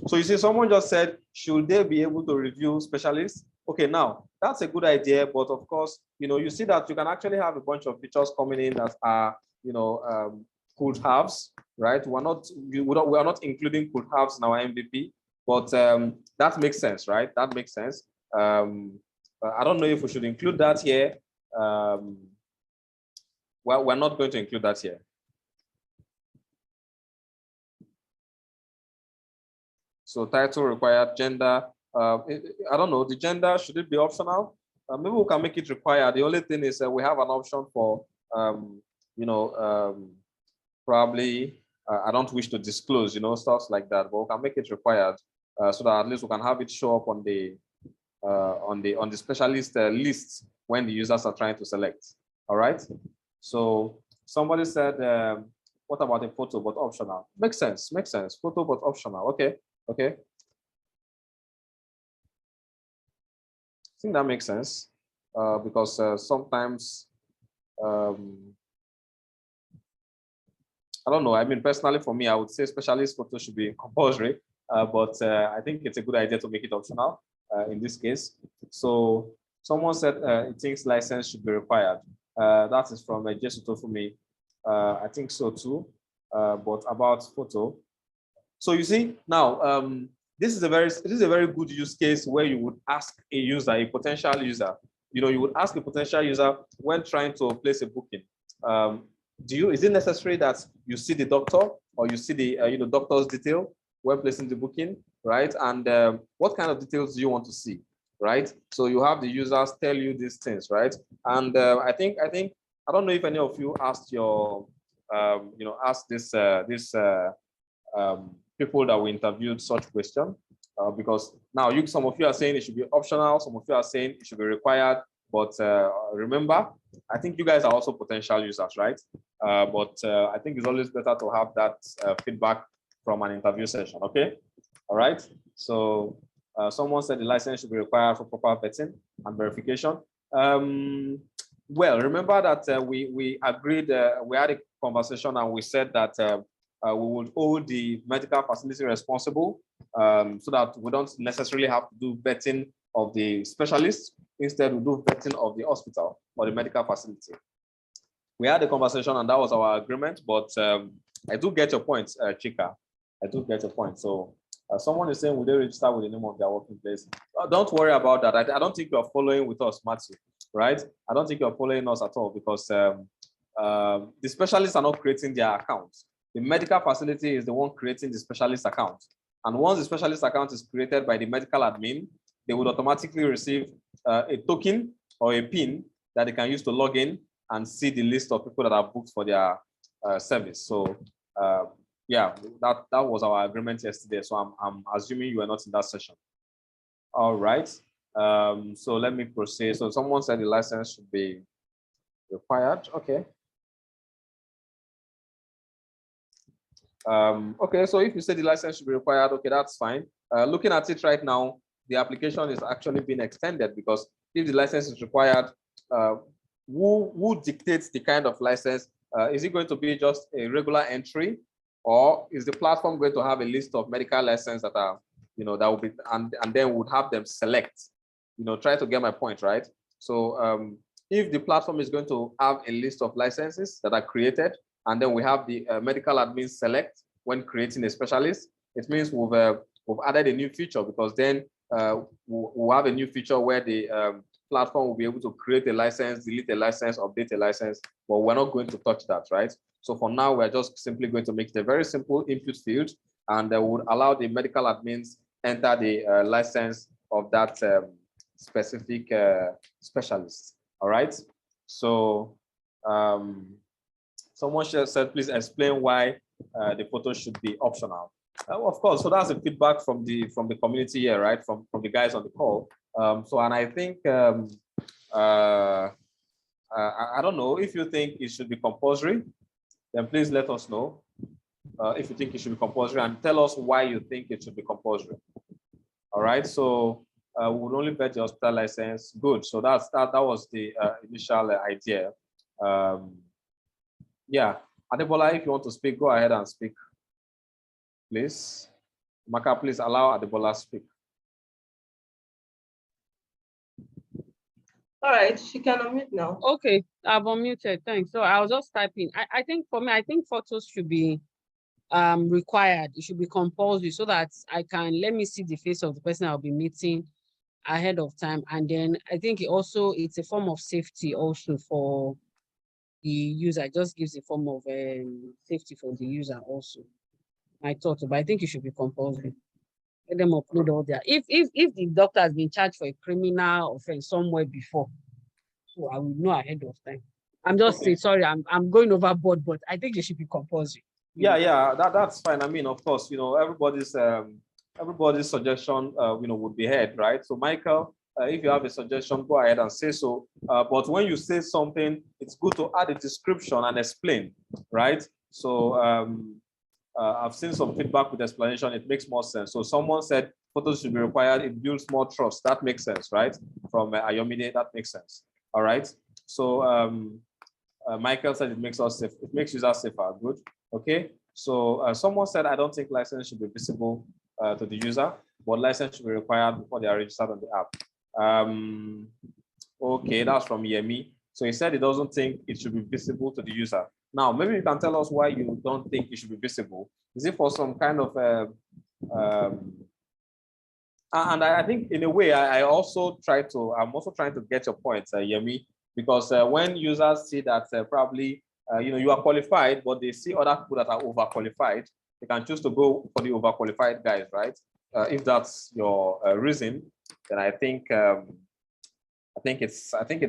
So you see, someone just said, should they be able to review specialists? Okay, now that's a good idea, but of course, you see that you can actually have a bunch of features coming in that are, could haves, right? We are not including could haves in our MVP, but that makes sense, right? That makes sense. I don't know if we should include that here. Well, we're not going to include that here. So title required, gender. I don't know, the gender, should it be optional? Maybe we can make it required. The only thing is we have an option for, probably, I don't wish to disclose, stuff like that, but we can make it required so that at least we can have it show up on the specialist list when the users are trying to select. All right. So somebody said, what about a photo but optional? Makes sense. Makes sense. Photo but optional. Okay. Okay. I think that makes sense because sometimes, I don't know. I mean, personally, for me, I would say specialist photo should be compulsory, but I think it's a good idea to make it optional in this case. So someone said it thinks license should be required. That is from Jesuto for me. I think so too, but about photo. So you see now, this is a very good use case where you would ask a user, a potential user. You would ask a potential user when trying to place a booking. Is it necessary that you see the doctor or you see the doctor's detail when placing the booking, right? And what kind of details do you want to see, right? So you have the users tell you these things, right? And I think I don't know if any of you asked your asked this people that we interviewed such question, because now some of you are saying it should be optional, some of you are saying it should be required. But remember, I think you guys are also potential users, right? But I think it's always better to have that feedback from an interview session. Okay, all right. So someone said the license should be required for proper vetting and verification. Well, remember that we agreed, we had a conversation and we said that we would hold the medical facility responsible so that we don't necessarily have to do vetting of the specialist. Instead, we do vetting of the hospital or the medical facility. We had a conversation and that was our agreement, but I do get your point, Chika. I do get your point. So someone is saying, will they register with the name of their working place? Don't worry about that. I don't think you're following with us, Matthew, right? I don't think you're following us at all because the specialists are not creating their accounts. The medical facility is the one creating the specialist account. And once the specialist account is created by the medical admin, they would automatically receive a token or a PIN that they can use to log in and see the list of people that are booked for their service. So yeah, that was our agreement yesterday. So I'm assuming you were not in that session. All right. So let me proceed. So someone said the license should be required. Okay. Okay, so if you say the license should be required, okay, that's fine. Looking at it right now, the application is actually being extended, because if the license is required, who dictates the kind of license? Is it going to be just a regular entry, or is the platform going to have a list of medical licenses that are, that will be, and then would have them select, try to get my point, right? So if the platform is going to have a list of licenses that are created, and then we have the medical admin select when creating a specialist, it means we've added a new feature, because then we'll have a new feature where the platform will be able to create a license, delete a license, update a license, but we're not going to touch that, right? So for now, we're just simply going to make it a very simple input field, and would allow the medical admins enter the license of that specific specialist. All right. So someone said, please explain why the photo should be optional. Of course, so that's a feedback from the community here, right? From the guys on the call. And I think I don't know, if you think it should be compulsory, then please let us know. If you think it should be compulsory, and tell us why you think it should be compulsory. All right. So we would only bet the hospital license. Good. So that was the initial idea. Yeah, Adebola, if you want to speak, go ahead and speak, please. Maka, please allow Adebola speak. All right, she can unmute now. Okay, I've unmuted. Thanks. So I was just typing. I think for me, I think photos should be required. It should be compulsory, so that I can let me see the face of the person I'll be meeting ahead of time. And then I think it's a form of safety also for the user. It just gives a form of safety for the user also. My thought, but I think it should be compulsory. Let them upload all their. If the doctor has been charged for a criminal offense somewhere before, so I will know ahead of time. I'm just saying, sorry, I'm going overboard, but I think it should be compulsory. Yeah, that's fine. I mean, of course, everybody's suggestion, would be heard, right? So, Michael, if you have a suggestion, go ahead and say so. But when you say something, it's good to add a description and explain, right? So, I've seen some feedback with explanation. It makes more sense. So, someone said photos should be required. It builds more trust. That makes sense, right? From Ayomide, that makes sense. All right. So, Michael said it makes us safe. It makes users safer. Good. Okay. So someone said, I don't think license should be visible to the user, but license should be required before they are registered on the app. Okay, that's from Yemi. So he said he doesn't think it should be visible to the user. Now, maybe you can tell us why you don't think it should be visible. Is it for some kind of and I think in a way, I'm also trying to get your point, Yemi, because when users see that probably you are qualified, but they see other people that are overqualified, they can choose to go for the overqualified guys, right? If that's your reason, then I think it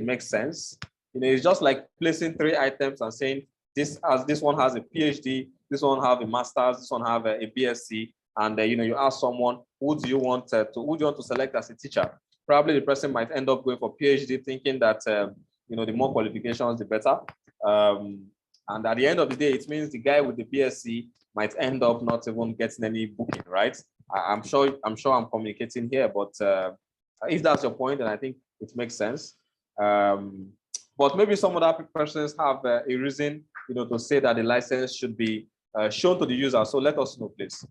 makes sense. It's just like placing 3 items and saying this one has a PhD, this one have a master's, this one have a BSc, and you ask someone, who do you want to select as a teacher? Probably the person might end up going for PhD, thinking that the more qualifications, the better. And at the end of the day, it means the guy with the BSc might end up not even getting any booking, right? I'm sure I'm communicating here, but if that's your point, then I think it makes sense. But maybe some other persons have a reason, to say that the license should be shown to the user. So let us know, please.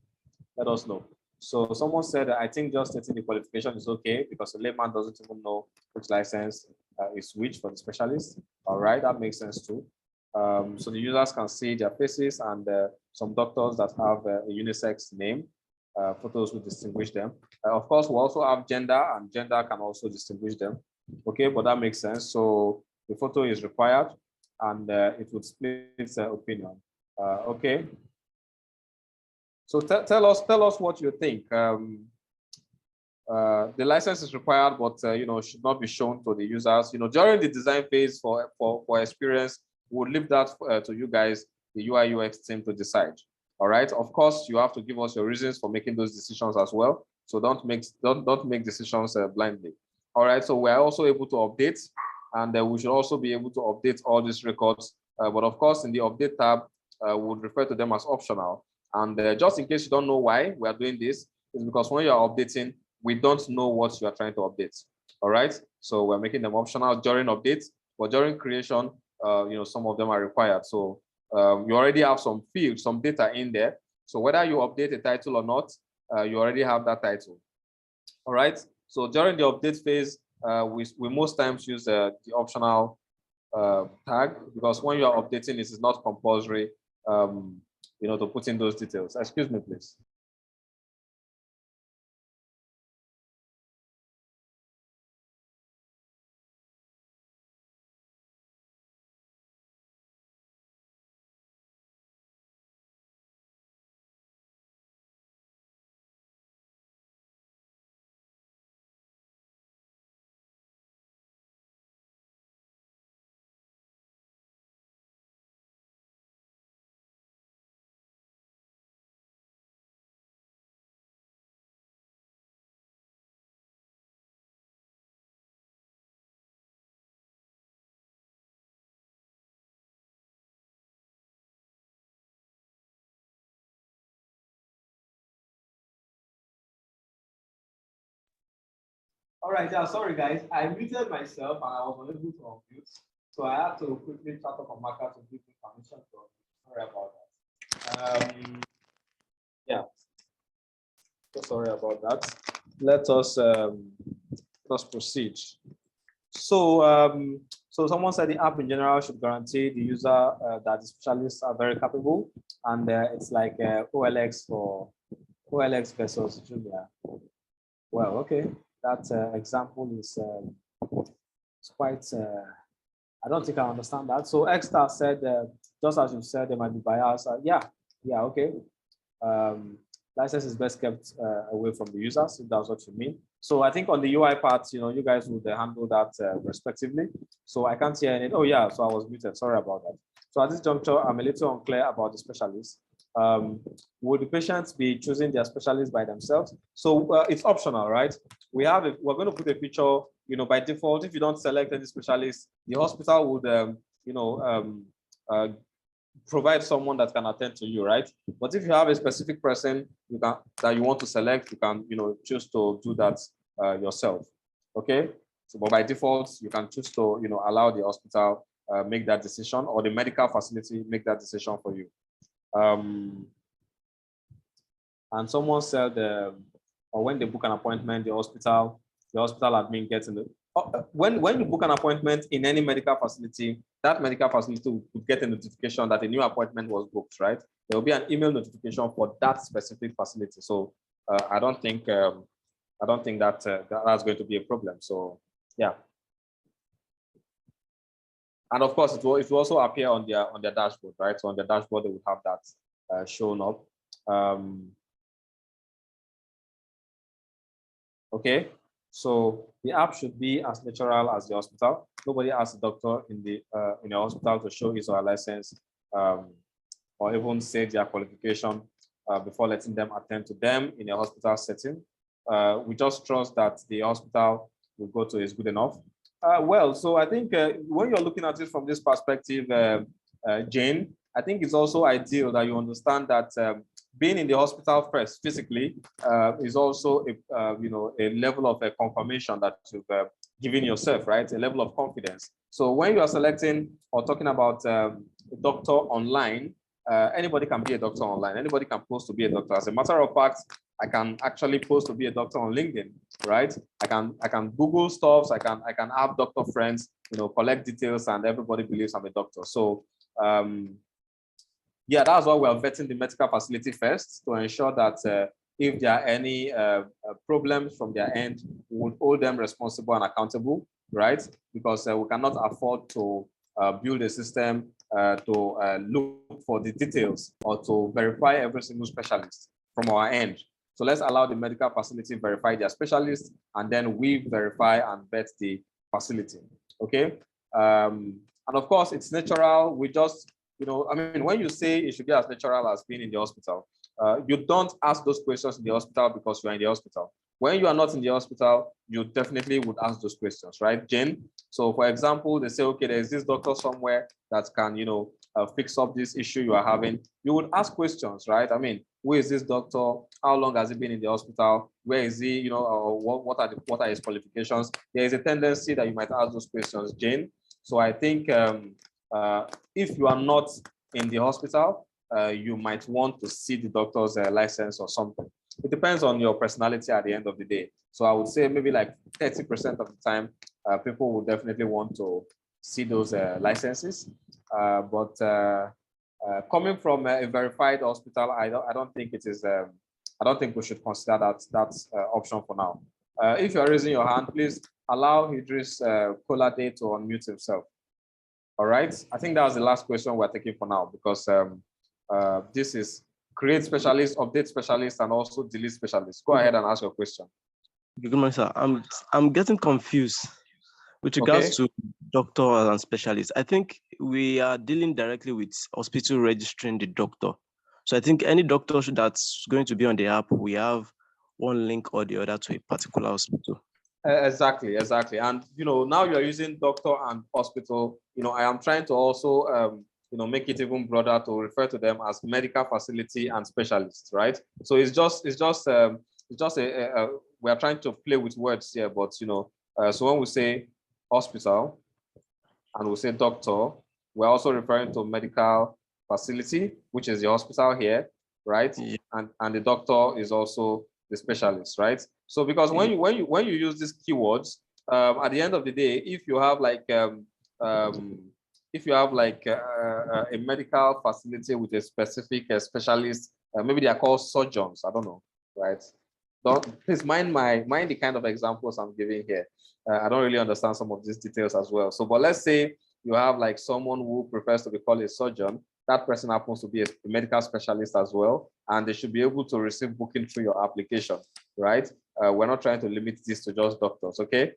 Let us know. So someone said, I think just stating the qualification is okay, because the layman doesn't even know which license is which for the specialist. All right, that makes sense too. So the users can see their faces, and some doctors that have a unisex name, photos will distinguish them. Of course, we also have gender, and gender can also distinguish them. Okay, but that makes sense. So the photo is required, and it would split opinion. Okay. So tell us what you think. The license is required, but should not be shown to the users. During the design phase for experience, we'll leave that to you guys, the UI UX team, to decide. All right. Of course, you have to give us your reasons for making those decisions as well. So don't make decisions blindly. All right, so we're also able to update, and we should also be able to update all these records. But of course, in the update tab, we'll refer to them as optional. And just in case you don't know why we are doing this, is because when you are updating, we don't know what you are trying to update. All right, so we're making them optional during updates, but during creation, some of them are required. So you already have some fields, some data in there. So whether you update a title or not, you already have that title. All right. So during the update phase, we most times use the optional tag, because when you are updating, this is not compulsory, to put in those details. Excuse me, please. All right, yeah, sorry guys, I muted myself and I was unable to unmute, so I had to quickly chat up on Marker to give me permission to unmute. Sorry about that. Yeah, so sorry about that. Let us proceed. So, so someone said the app in general should guarantee the user that the specialists are very capable, and it's like OLX versus Jumia. Well, okay. That example is quite, I don't think I understand that. So Xstar said, just as you said, there might be bias. Yeah, okay. License is best kept away from the users, if that's what you mean. So I think on the UI part, you guys would handle that respectively. So I can't hear any. Oh yeah, so I was muted. Sorry about that. So at this juncture, I'm a little unclear about the specialists. Would the patients be choosing their specialists by themselves? So it's optional, right? We're going to put a feature, by default, if you don't select any specialist, the hospital would, provide someone that can attend to you, right? But if you have a specific person that you want to select, you can, choose to do that yourself. Okay. So, but by default, you can choose to, allow the hospital make that decision, or the medical facility make that decision for you. And someone said, or when they book an appointment, the hospital admin gets in the. When you book an appointment in any medical facility, that medical facility will get a notification that a new appointment was booked, right? There will be an email notification for that specific facility. So I don't think that that's going to be a problem. So yeah. And of course, it will also appear on their dashboard, right? So on the dashboard, they will have that shown up. Okay, so the app should be as natural as the hospital. Nobody asks the doctor in the hospital to show his or her license, or even say their qualification before letting them attend to them in a hospital setting. We just trust that the hospital will go to is good enough. Well, so I think when you're looking at it from this perspective, Jane, I think it's also ideal that you understand that being in the hospital first physically is also a level of a confirmation that you've given yourself, right? A level of confidence. So when you are selecting or talking about a doctor online, anybody can be a doctor online. Anybody can post to be a doctor. As a matter of fact, I can actually post to be a doctor on LinkedIn, right? I can Google stuff. I can have doctor friends, collect details, and everybody believes I'm a doctor. So yeah, that's why we're vetting the medical facility first to ensure that if there are any problems from their end, we would hold them responsible and accountable, right? Because we cannot afford to build a system to look for the details or to verify every single specialist from our end. So let's allow the medical facility verify their specialists, and then we verify and vet the facility. Okay. And of course, it's natural. We just, I mean, when you say it should be as natural as being in the hospital, You don't ask those questions in the hospital because you're in the hospital. When you are not in the hospital, you definitely would ask those questions, right, Jane? So for example, they say, okay, there's this doctor somewhere that can, fix up this issue you are having. You would ask questions, right? I mean, who is this doctor? How long has he been in the hospital? Where is he? What are his qualifications? There is a tendency that you might ask those questions, Jane. So I think if you are not in the hospital, you might want to see the doctor's license or something. It depends on your personality at the end of the day. So I would say maybe like 30% of the time, people will definitely want to see those licenses. But coming from a verified hospital, I don't think it is. I don't think we should consider that option for now. If you are raising your hand, please allow Idris Kolade to unmute himself. All right. I think that was the last question we're taking for now, because this is create specialist, update specialist, and also delete specialist. Go ahead and ask your question. Good morning, sir. I'm getting confused with regards to doctor and specialist. I think we are dealing directly with hospital registering the doctor. So I think any doctor that's going to be on the app, we have one link or the other to a particular hospital. Exactly. And now you're using doctor and hospital. I am trying to also make it even broader to refer to them as medical facility and specialists, right? So it's just we are trying to play with words here, but so when we say hospital and we say doctor, we're also referring to medical facility, which is the hospital here, right? Yeah. And the doctor is also the specialist, right? So because when you use these keywords, at the end of the day, if you have like a medical facility with a specific specialist, maybe they are called surgeons. I don't know, right? Please mind the kind of examples I'm giving here. I don't really understand some of these details as well. So, but let's say you have like someone who prefers to be called a surgeon. That person happens to be a medical specialist as well, and they should be able to receive booking through your application, right? We're not trying to limit this to just doctors, okay?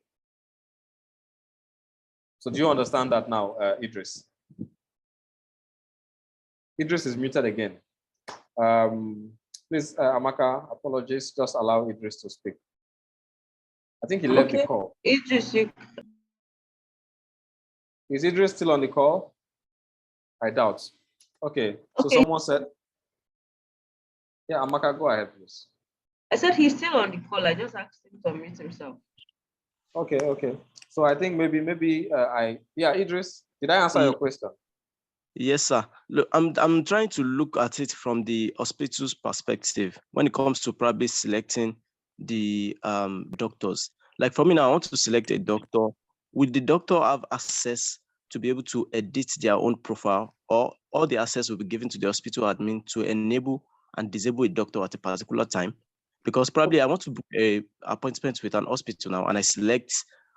So do you understand that now, Idris? Idris is muted again. Please, Amaka, apologies, just allow Idris to speak. I think he left the call. Idris, Is Idris still on the call? I doubt. Okay, so someone said, yeah, Amaka, go ahead, please. I said he's still on the call. I just asked him to unmute himself. Okay. So I think maybe Idris, did I answer your question? Yes, sir. Look, I'm trying to look at it from the hospital's perspective when it comes to probably selecting the doctors. Like for me now, I want to select a doctor. Would the doctor have access to be able to edit their own profile, or all the access will be given to the hospital admin to enable and disable a doctor at a particular time? Because probably I want to book an appointment with an hospital now and I select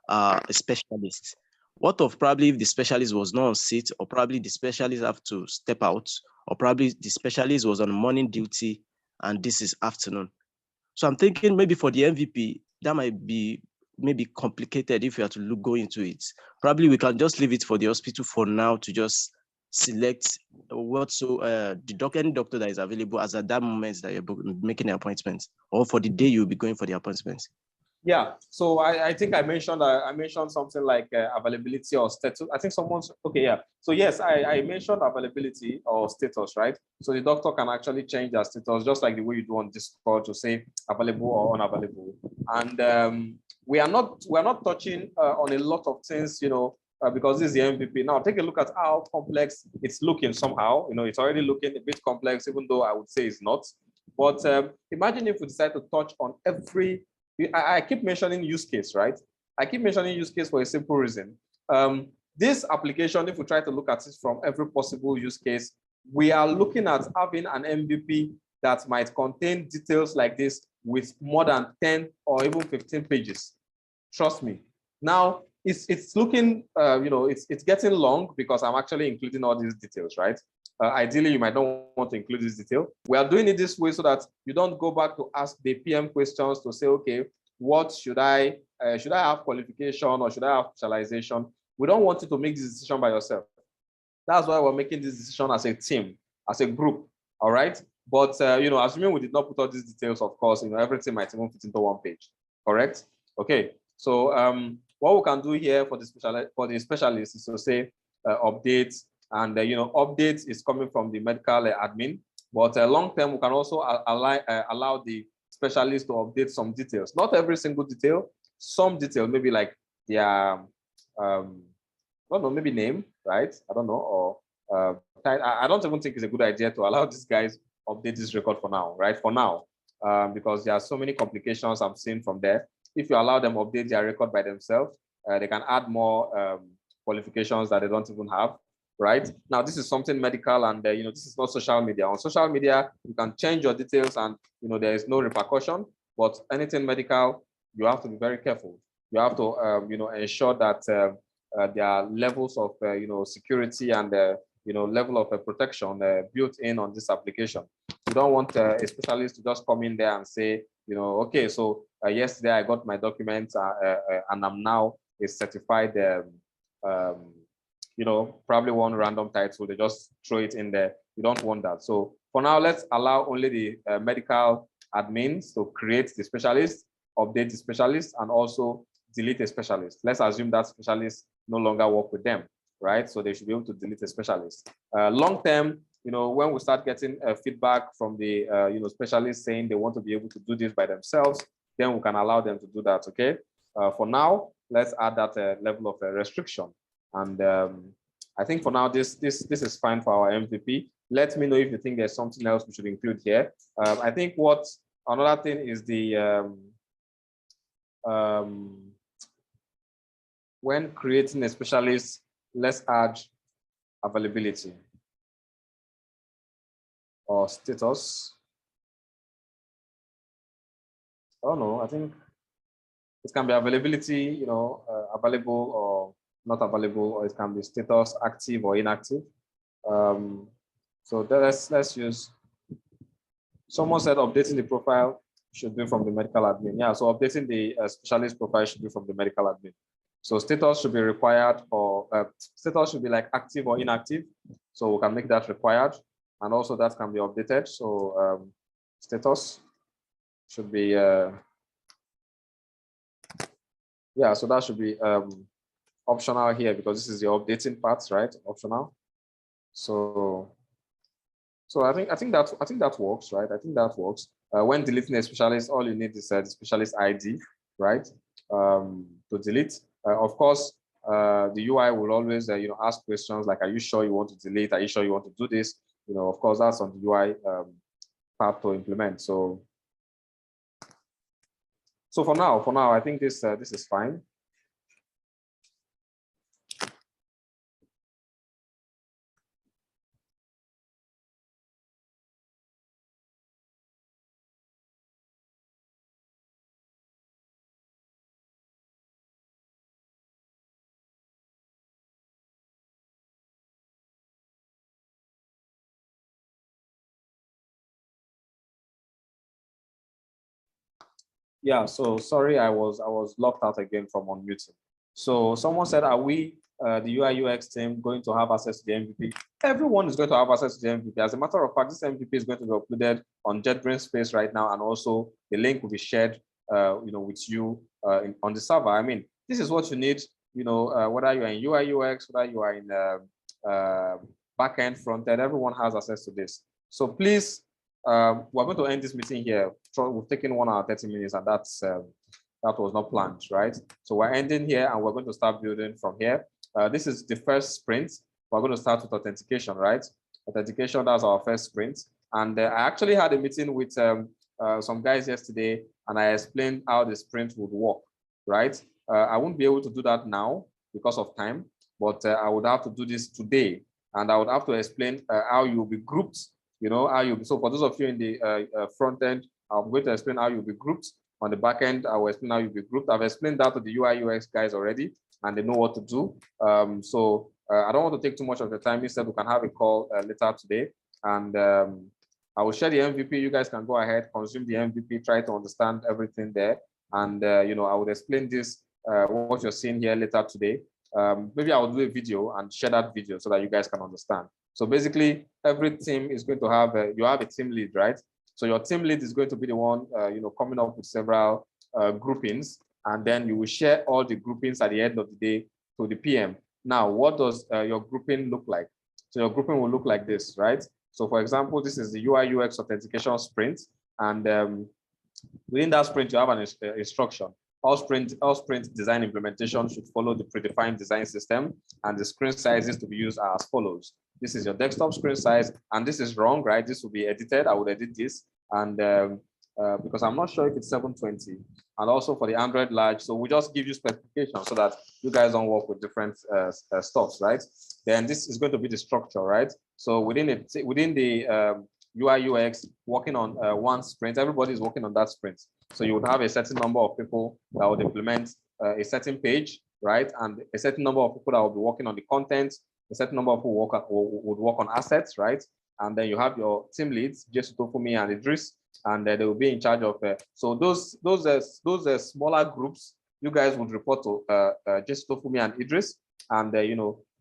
a specialist. What of probably if the specialist was not on seat, or probably the specialist have to step out, or probably the specialist was on morning duty and this is afternoon? So I'm thinking maybe for the MVP, that might be maybe complicated if we have to go into it. Probably we can just leave it for the hospital for now to just select any doctor that is available as at that moment that you're making an appointment, or for the day you'll be going for the appointment. Yeah, so I think I mentioned something like availability or status. I think someone's okay. Yeah, so yes, I mentioned availability or status, right? So the doctor can actually change their status just like the way you do on Discord to say available or unavailable. And we are not touching on a lot of things, because this is the MVP. Now take a look at how complex it's looking. Somehow, it's already looking a bit complex, even though I would say it's not. But imagine if we decide to touch on every. I keep mentioning use case, right? I keep mentioning use case for a simple reason. This application, if we try to look at it from every possible use case, we are looking at having an MVP that might contain details like this with more than 10 or even 15 pages. Trust me. Now, it's looking, it's getting long because I'm actually including all these details, right? Ideally, you might not want to include this detail. We are doing it this way so that you don't go back to ask the PM questions to say, okay, what should I have qualification or should I have specialization? We don't want you to make this decision by yourself. That's why we're making this decision as a team, as a group, all right? But assuming we did not put all these details, of course, everything might even fit into one page. Correct? Okay. So what we can do here for the specialist is to say update, and update is coming from the medical admin. But long term, we can also allow the specialist to update some details. Not every single detail, some detail, maybe like their I don't know, maybe name, right? I don't know, or I don't even think it's a good idea to allow these guys update this record for now, right? For now, because there are so many complications I'm seeing from there. If you allow them update their record by themselves, they can add more qualifications that they don't even have, right? Now, this is something medical, and this is not social media. On social media, you can change your details, and there is no repercussion. But anything medical, you have to be very careful. You have to ensure that there are levels of security and level of protection built in on this application. You don't want a specialist to just come in there and say, okay, so yesterday I got my documents and I'm now a certified, probably one random title. They just throw it in there. You don't want that. So for now, let's allow only the medical admins to create the specialist, update the specialist, and also delete a specialist. Let's assume that specialist no longer work with them, right? So they should be able to delete a specialist. Long term, when we start getting feedback from the specialists saying they want to be able to do this by themselves, then we can allow them to do that. Okay. For now, let's add that level of restriction. And I think for now, this is fine for our MVP. Let me know if you think there's something else we should include here. I think another thing is the when creating a specialist, let's add availability or status. I don't know. I think it can be availability, available or not available, or it can be status, active or inactive. So let's use. Someone said updating the profile should be from the medical admin. Yeah, so updating the specialist profile should be from the medical admin. So status should be required, or status should be like active or inactive. So we can make that required, and also that can be updated. So status should be, yeah, so that should be optional here, because this is the updating part, right? Optional. So I think that works, right? I think that works. When deleting a specialist, all you need is the specialist ID, right? To delete. Of course, the UI will always ask questions like, are you sure you want to delete? Are you sure you want to do this? Of course, that's on the UI part to implement. So for now, I think this is fine. Yeah, so sorry, I was locked out again from unmuting. So someone said, are we, the UI UX team, going to have access to the MVP? Everyone is going to have access to the MVP. As a matter of fact, this MVP is going to be uploaded on JetBrains Space right now, and also the link will be shared, with you on the server. I mean, this is what you need, whether you're in UI UX, whether you are in backend, frontend, everyone has access to this. So please, we're going to end this meeting here. We've taken 1 hour, 30 minutes, and that was not planned, right? So we're ending here, and we're going to start building from here. This is the first sprint. We're going to start with authentication, right? Authentication, that's our first sprint. And I actually had a meeting with some guys yesterday, and I explained how the sprint would work, right? I won't be able to do that now because of time, but I would have to do this today, and I would have to explain how you'll be grouped. How you. So for those of you in the front end, I'm going to explain how you'll be grouped. On the back end, I will explain how you'll be grouped. I've explained that to the UI UX guys already, and they know what to do. So I don't want to take too much of the time. Instead, we can have a call later today, and I will share the MVP. You guys can go ahead, consume the MVP, try to understand everything there, and I would explain this what you're seeing here later today. maybe I'll do a video and share that video so that you guys can understand. So basically, every team is going to have you have a team lead, right? So your team lead is going to be the one, coming up with several groupings, and then you will share all the groupings at the end of the day to the PM. Now, what does your grouping look like? So your grouping will look like this, right? So for example, this is the UI UX authentication sprint, and within that sprint, you have an instruction. All sprint design implementation should follow the predefined design system, and the screen sizes to be used are as follows. This is your desktop screen size, and this is wrong, right? This will be edited. I would edit this, and because I'm not sure if it's 720, and also for the Android large. So we just give you specifications so that you guys don't work with different stuffs, right? Then this is going to be the structure, right? So within the UI UX working on one sprint, everybody is working on that sprint. So you would have a certain number of people that would implement a certain page, right? And a certain number of people that will be working on the content, a certain number of people would work on assets, right? And then you have your team leads, Jesu Tofumi and Idris, and they will be in charge of. So those smaller groups, you guys would report to Jesu Tofumi and Idris, and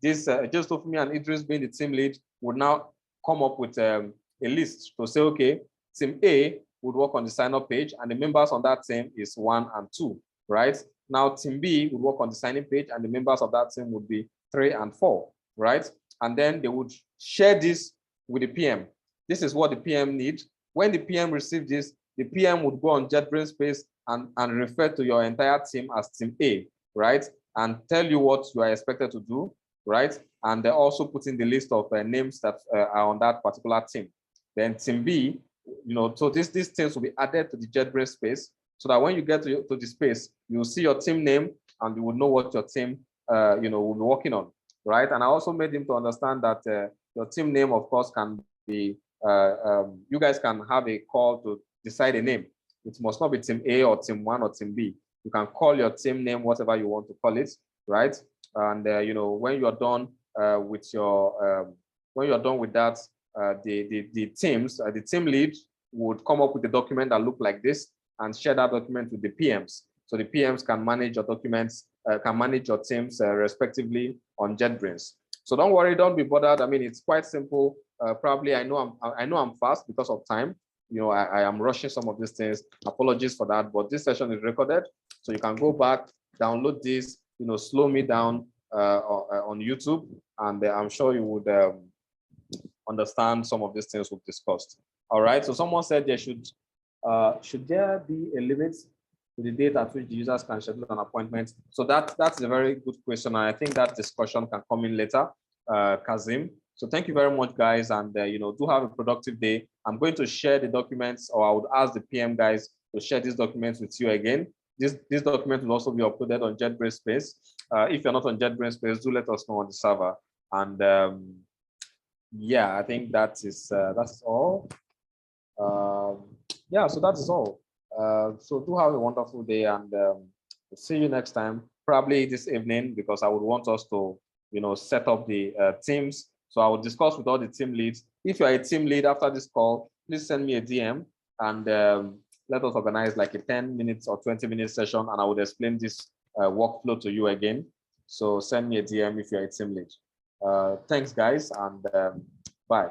this Jesu Tofumi and Idris being the team lead would now come up with a list to say, okay, team A would work on the sign-up page, and the members on that team is 1 and 2, right? Now team B would work on the sign-in page, and the members of that team would be 3 and 4, right? And then they would share this with the PM. This is what the PM needs. When the PM receives this, the PM would go on JetBrains Space and refer to your entire team as team A, right? And tell you what you are expected to do, right? And they also put in the list of names that are on that particular team. Then team B, so these things will be added to the JetBrains Space, so that when you get to the space, you'll see your team name and you will know what your team, will be working on, right? And I also made him to understand that your team name, of course, can be, you guys can have a call to decide a name. It must not be team A or team 1 or team B. You can call your team name whatever you want to call it, right? And when you're done with your, when you're done with that, the teams, the team lead would come up with a document that look like this and share that document with the PMs. So the PMs can manage your documents, can manage your teams respectively on JetBrains. So don't worry, don't be bothered. I mean, it's quite simple. Probably I know I'm fast because of time. I am rushing some of these things. Apologies for that, but this session is recorded, so you can go back, download this, slow me down on YouTube, and I'm sure you would understand some of these things we've discussed. All right. So someone said there should there be a limit to the date at which the users can schedule an appointment? So that's a very good question. And I think that discussion can come in later, Kazim. So thank you very much, guys, and do have a productive day. I'm going to share the documents, or I would ask the PM guys to share these documents with you again. This document will also be uploaded on JetBrains Space. If you're not on JetBrains Space, do let us know on the server. And yeah, I think that's all. Yeah, so that is all. So do have a wonderful day, and see you next time, probably this evening, because I would want us to set up the teams. So I will discuss with all the team leads. If you are a team lead after this call, please send me a DM, and let us organize like a 10 minutes or 20 minute session, and I would explain this workflow to you again. So send me a DM if you're a team lead. Thanks, guys, and bye.